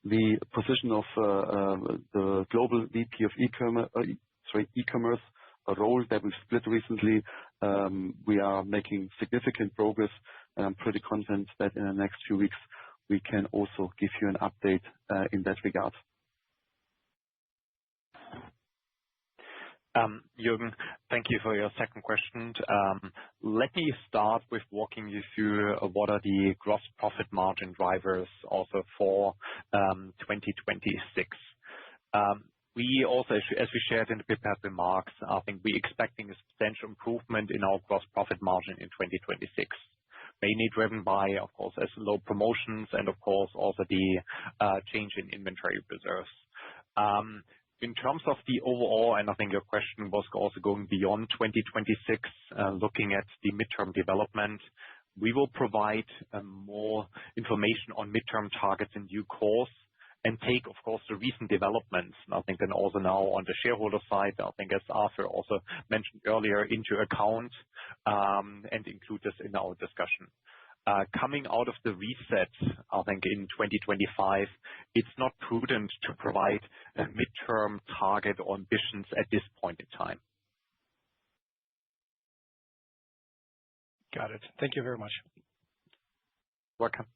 The position of the global VP of e-commerce, a role that we've split recently, we are making significant progress, and I'm pretty confident that in the next few weeks we can also give you an update in that regard. Jürgen, thank you for your second question. Let me start with walking you through what are the gross profit margin drivers also for 2026. We also, as we shared in the prepared remarks, I think we're expecting a substantial improvement in our gross profit margin in 2026, mainly driven by, of course, as low promotions and of course also the change in inventory reserves. In terms of the overall, and I think your question was also going beyond 2026, looking at the midterm development, we will provide more information on midterm targets in due course and take, of course, the recent developments. And I think then also now on the shareholder side, I think as Arthur also mentioned earlier, into account and include this in our discussion. Coming out of the reset, I think in 2025, it's not prudent to provide a midterm target or ambitions at this point in time. Got it. Thank you very much. Welcome.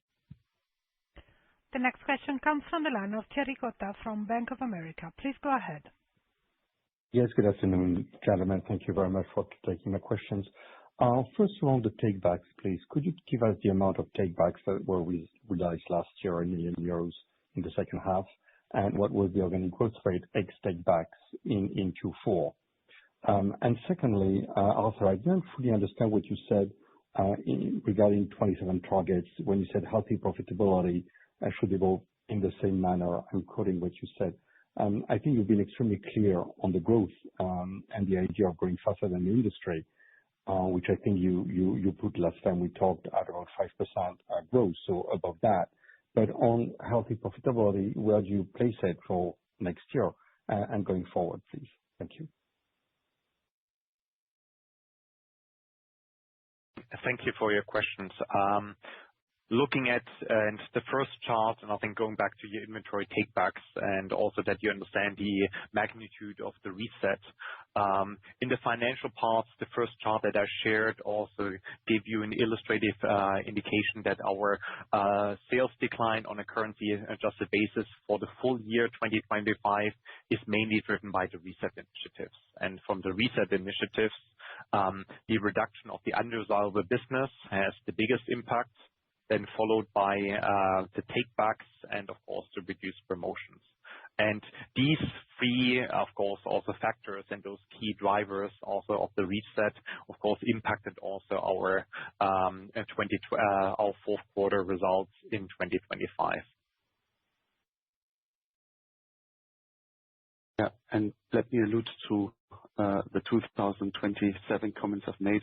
The next question comes from the line of Thierry Cota from Bank of America. Please go ahead. Yes, good afternoon, gentlemen. Thank you very much for taking my questions. First of all, the takebacks, please. Could you give us the amount of takebacks that were realized last year in million euros in the second half? And what was the organic growth rate ex takebacks in Q4? And secondly, Arthur, I didn't fully understand what you said regarding 27 targets when you said healthy profitability should evolve in the same manner. I'm quoting what you said. I think you've been extremely clear on the growth and the idea of growing faster than the industry, which I think you put last time we talked at around 5% growth, so above that. But on healthy profitability, where do you place it for next year and going forward, please? Thank you. Thank you for your questions. Looking at the first chart, and I think going back to your inventory takebacks, and also that you understand the magnitude of the reset. In the financial parts, the first chart that I shared also gave you an illustrative indication that our sales decline on a currency-adjusted basis for the full year 2025 is mainly driven by the reset initiatives. And from the reset initiatives, the reduction of the undesirable business has the biggest impact, then followed by the takebacks and of course the reduced promotions. And these three, of course, also factors and those key drivers also of the reset, of course, impacted also our fourth quarter results in 2025. Yeah, and let me allude to the 2027 comments I've made.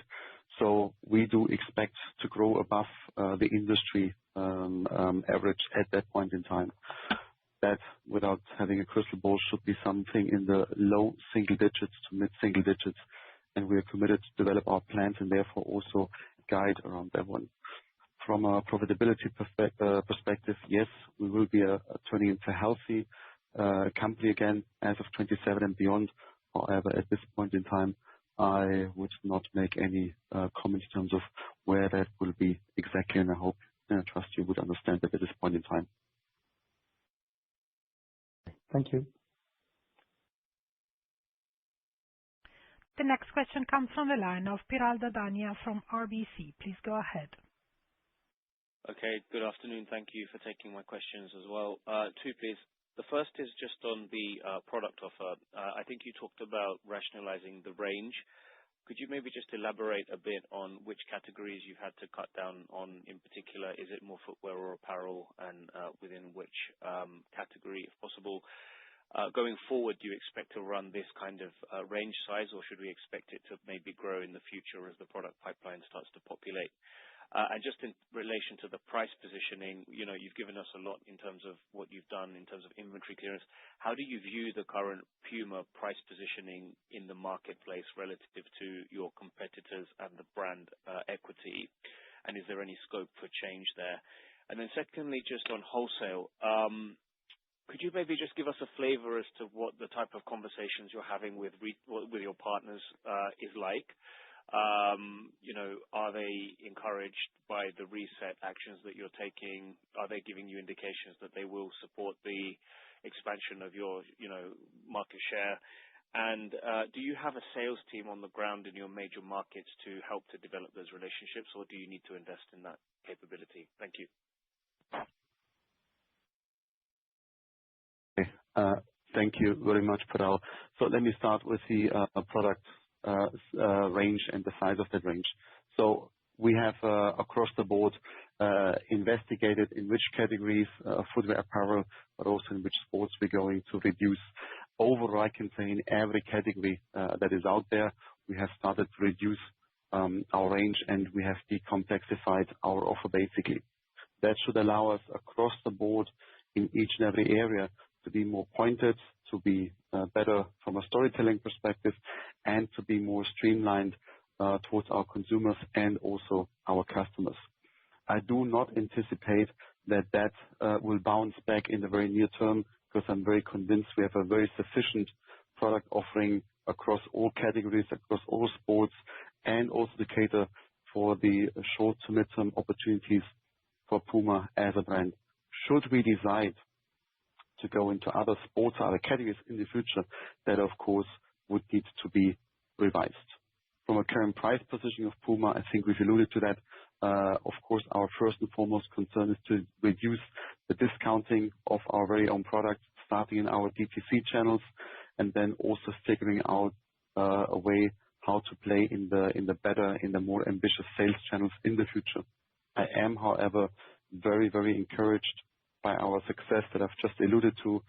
So we do expect to grow above the industry average at that point in time. That, without having a crystal ball, should be something in the low single digits to mid single digits, and we are committed to develop our plans and therefore also guide around that one. From a profitability perspective, yes, we will be turning into a healthy company again as of 27 and beyond. However, at this point in time, I would not make any comment in terms of where that will be exactly, and I hope and I trust you would understand that at this point in time. Thank you. The next question comes from the line of Piral Dadhania from RBC. Please go ahead. Okay, good afternoon. Thank you for taking my questions as well. Two, please. The first is just on the product offer. I think you talked about rationalizing the range. Could you maybe just elaborate a bit on which categories you've had to cut down on in particular? Is it more footwear or apparel, and within which category, if possible? Going forward, do you expect to run this kind of range size, or should we expect it to maybe grow in the future as the product pipeline starts to populate? And just in relation to the price positioning, you've given us a lot in terms of what you've done in terms of inventory clearance. How do you view the current PUMA price positioning in the marketplace relative to your competitors and the brand equity? And is there any scope for change there? And then secondly, just on wholesale, could you maybe just give us a flavor as to what the type of conversations you're having with your partners is like? Are they encouraged by the reset actions that you're taking? Are they giving you indications that they will support the expansion of your, market share? And do you have a sales team on the ground in your major markets to help to develop those relationships, or do you need to invest in that capability? Thank you. Thank you very much, Piral. So let me start with the product range and the size of that range. So we have across the board investigated in which categories, footwear, apparel, but also in which sports we're going to reduce. Overall, I can say in every category that is out there, we have started to reduce our range, and we have decomplexified our offer basically. That should allow us across the board in each and every area to be more pointed, to be better from a storytelling perspective, and to be more streamlined towards our consumers and also our customers. I do not anticipate that will bounce back in the very near term, because I'm very convinced we have a very sufficient product offering across all categories, across all sports, and also to cater for the short to mid-term opportunities for PUMA as a brand. Should we decide to go into other sports, other categories in the future, that of course would need to be revised. From a current price position of PUMA, I think we've alluded to that. Of course, our first and foremost concern is to reduce the discounting of our very own products, starting in our DTC channels, and then also figuring out a way how to play in the more ambitious sales channels in the future. I am, however, very, very encouraged by our success that I've just alluded to.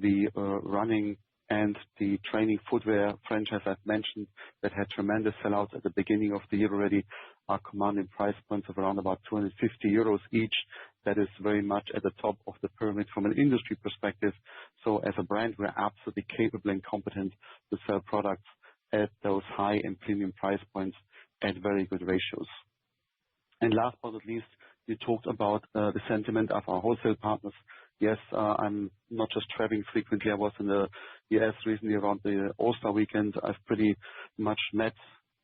The running and the training footwear franchise I've mentioned that had tremendous sellouts at the beginning of the year already are commanding price points of around about 250 euros each. That is very much at the top of the pyramid from an industry perspective. So as a brand, we're absolutely capable and competent to sell products at those high and premium price points at very good ratios. And last but not least, you talked about the sentiment of our wholesale partners. Yes, I'm not just traveling frequently. I was in the US recently around the All-Star weekend. I've pretty much met,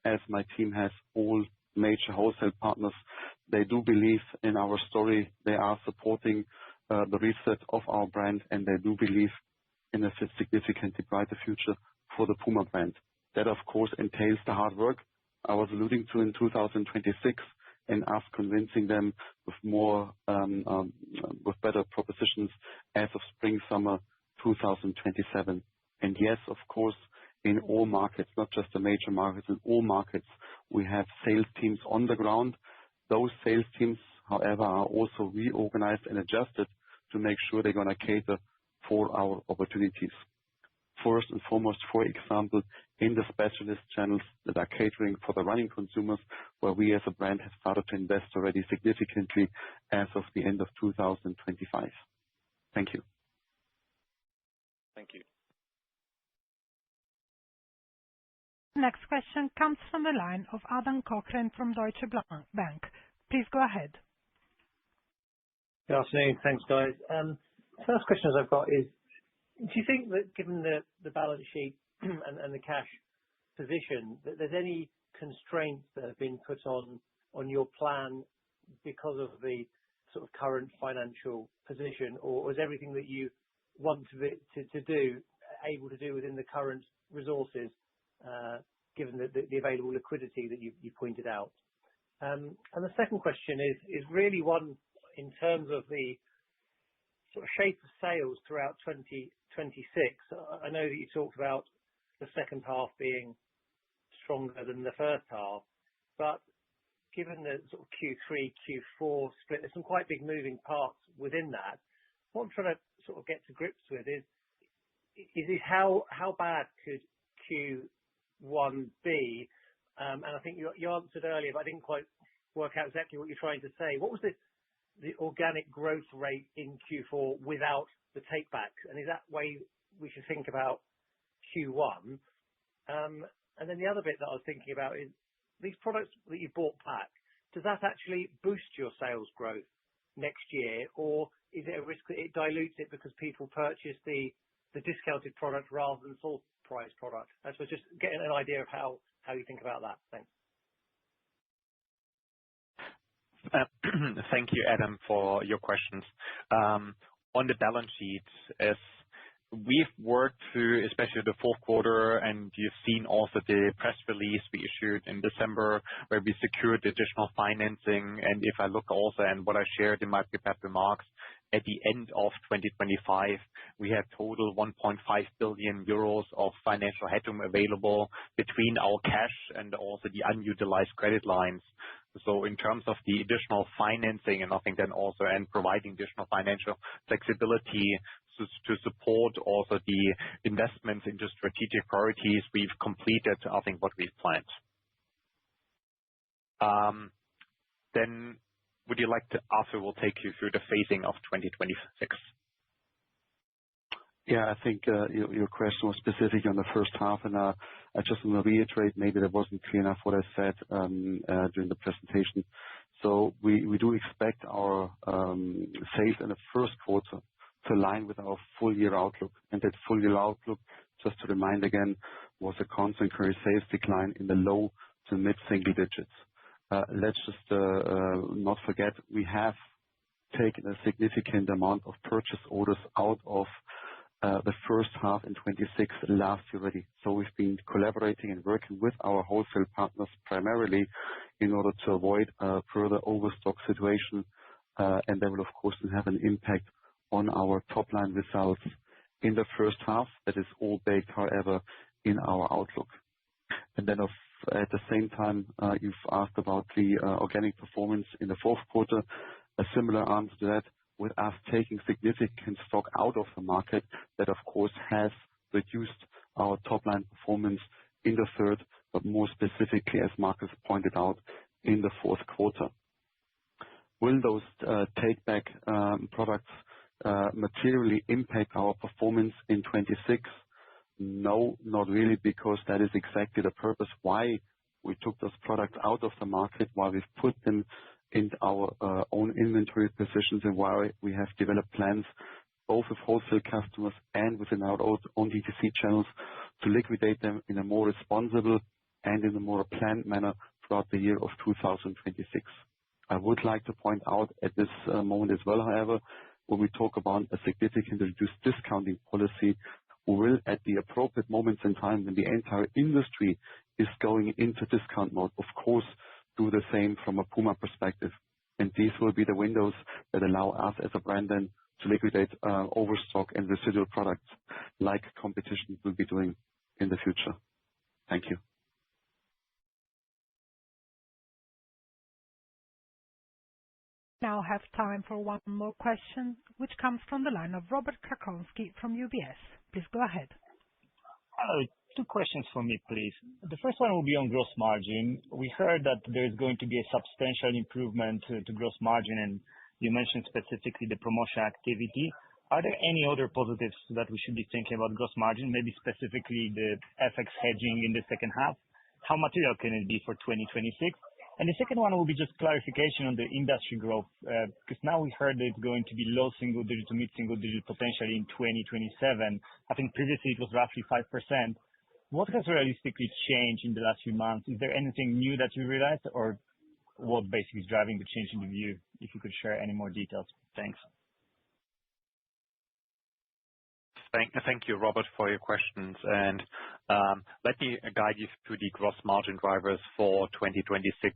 as my team has, all major wholesale partners. They do believe in our story. They are supporting the reset of our brand, and they do believe in a significantly brighter future for the PUMA brand. That, of course, entails the hard work I was alluding to in 2026, and us convincing them with more, with better propositions as of spring, summer 2027. And yes, of course, in all markets, not just the major markets, in all markets, we have sales teams on the ground. Those sales teams, however, are also reorganized and adjusted to make sure they're going to cater for our opportunities. First and foremost, for example, in the specialist channels that are catering for the running consumers, where we as a brand have started to invest already significantly as of the end of 2025. Thank you. Thank you. Next question comes from the line of Adam Cochrane from Deutsche Bank. Please go ahead. Good afternoon. Thanks, guys. First question I've got is, do you think that given the balance sheet and the cash position, that there's any constraints that have been put on your plan because of the sort of current financial position, or is everything that you want to do able to do within the current resources, given the available liquidity that you pointed out? And the second question is really one in terms of the sort of shape of sales throughout 2026. I know that you talked about the second half being stronger than the first half, but given the sort of Q3, Q4 split, there's some quite big moving parts within that. What I'm trying to sort of get to grips with is how bad could Q1 be? And I think you answered earlier, but I didn't quite work out exactly what you're trying to say. What was the organic growth rate in Q4 without the take back? And is that way we should think about Q1? And then the other bit that I was thinking about is these products that you bought back, does that actually boost your sales growth next year, or is it a risk that it dilutes it because people purchase the discounted product rather than full price product? I suppose just getting an idea of how you think about that. Thanks. Thank you, Adam, for your questions. On the balance sheet, as we've worked through, especially the fourth quarter, and you've seen also the press release we issued in December, where we secured additional financing. And if I look also and what I shared in my prepared remarks, at the end of 2025, we had total 1.5 billion euros of financial headroom available between our cash and also the unutilized credit lines. So in terms of the additional financing, and I think then also and providing additional financial flexibility to support also the investments into strategic priorities, we've completed, I think, what we've planned. Then would you like to, Arthur will take you through the phasing of 2026? Yeah, I think your question was specific on the first half, and I just want to reiterate, maybe that wasn't clear enough what I said during the presentation. So we do expect our sales in the first quarter to align with our full year outlook. And that full year outlook, just to remind again, was a constant currency sales decline in the low to mid single digits. Let's just not forget, we have taken a significant amount of purchase orders out of the first half in 26 last year already. So we've been collaborating and working with our wholesale partners primarily in order to avoid a further overstock situation. And that will, of course, have an impact on our top line results in the first half. That is all baked, however, in our outlook. And then at the same time, you've asked about the organic performance in the fourth quarter. A similar answer to that, with us taking significant stock out of the market, that of course has reduced our top line performance in the third, but more specifically, as Markus pointed out, in the fourth quarter. Will those take back products materially impact our performance in 26? No, not really, because that is exactly the purpose why we took those products out of the market, why we've put them in our own inventory positions, and why we have developed plans both with wholesale customers and within our own DTC channels to liquidate them in a more responsible and in a more planned manner throughout the year of 2026. I would like to point out at this moment as well, however, when we talk about a significantly reduced discounting policy, we will, at the appropriate moments in time when the entire industry is going into discount mode, of course, do the same from a PUMA perspective. And these will be the windows that allow us as a brand then to liquidate overstock and residual products like competition will be doing in the future. Thank you. Now have time for one more question, which comes from the line of Robert Krakonski from UBS. Please go ahead. Hello. Two questions for me, please. The first one will be on gross margin. We heard that there is going to be a substantial improvement to gross margin, and you mentioned specifically the promotion activity. Are there any other positives that we should be thinking about gross margin, maybe specifically the FX hedging in the second half? How material can it be for 2026? And the second one will be just clarification on the industry growth, because now we heard that it's going to be low single digit to mid single digit potentially in 2027. I think previously it was roughly 5%. What has realistically changed in the last few months? Is there anything new that you realized, or what basically is driving the change in the view? If you could share any more details. Thanks. Thank you, Robert, for your questions. And let me guide you through the gross margin drivers for 2026.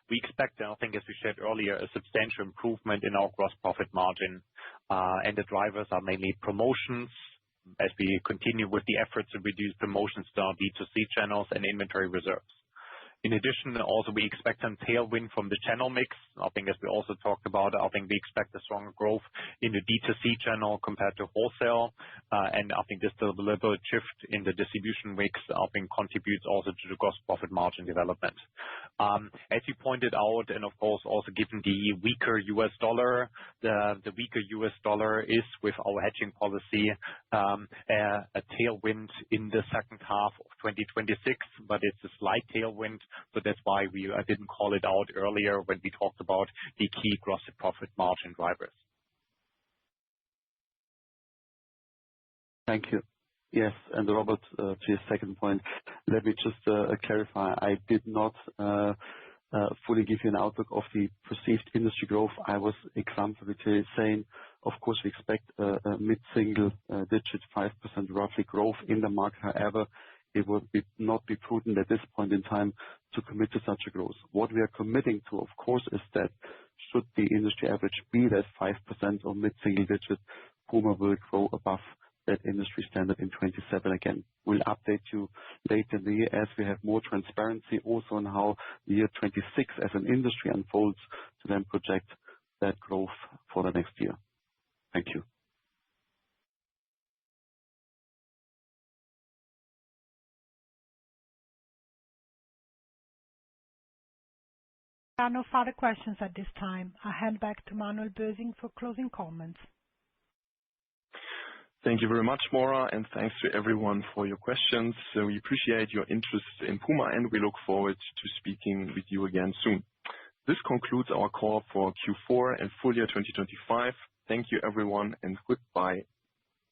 We expect, I think, as we shared earlier, a substantial improvement in our gross profit margin. And the drivers are mainly promotions, as we continue with the efforts to reduce promotions to our B2C channels and inventory reserves. In addition, also we expect some tailwind from the channel mix. I think as we also talked about, I think we expect a stronger growth in the D2C channel compared to wholesale. And I think this deliberate shift in the distribution mix, I think, contributes also to the gross profit margin development. As you pointed out, and of course, also given the weaker US dollar, the weaker US dollar is, with our hedging policy, a tailwind in the second half of 2026, but it's a slight tailwind. So that's why I didn't call it out earlier when we talked about the key gross profit margin drivers. Thank you. Yes, and Robert, to your second point, let me just clarify. I did not fully give you an outlook of the perceived industry growth. I was exemplarily saying, of course, we expect a mid-single digit, 5% roughly growth in the market. However, it would not be prudent at this point in time to commit to such a growth. What we are committing to, of course, is that should the industry average be that 5% or mid-single digit, PUMA will grow above that industry standard in 27 again. We'll update you later in the year as we have more transparency also on how the year 26 as an industry unfolds to then project that growth for the next year. Thank you. There are no further questions at this time. I hand back to Manuel Bösing for closing comments. Thank you very much, Maura, and thanks to everyone for your questions. We appreciate your interest in PUMA, and we look forward to speaking with you again soon. This concludes our call for Q4 and full year 2025. Thank you, everyone, and goodbye.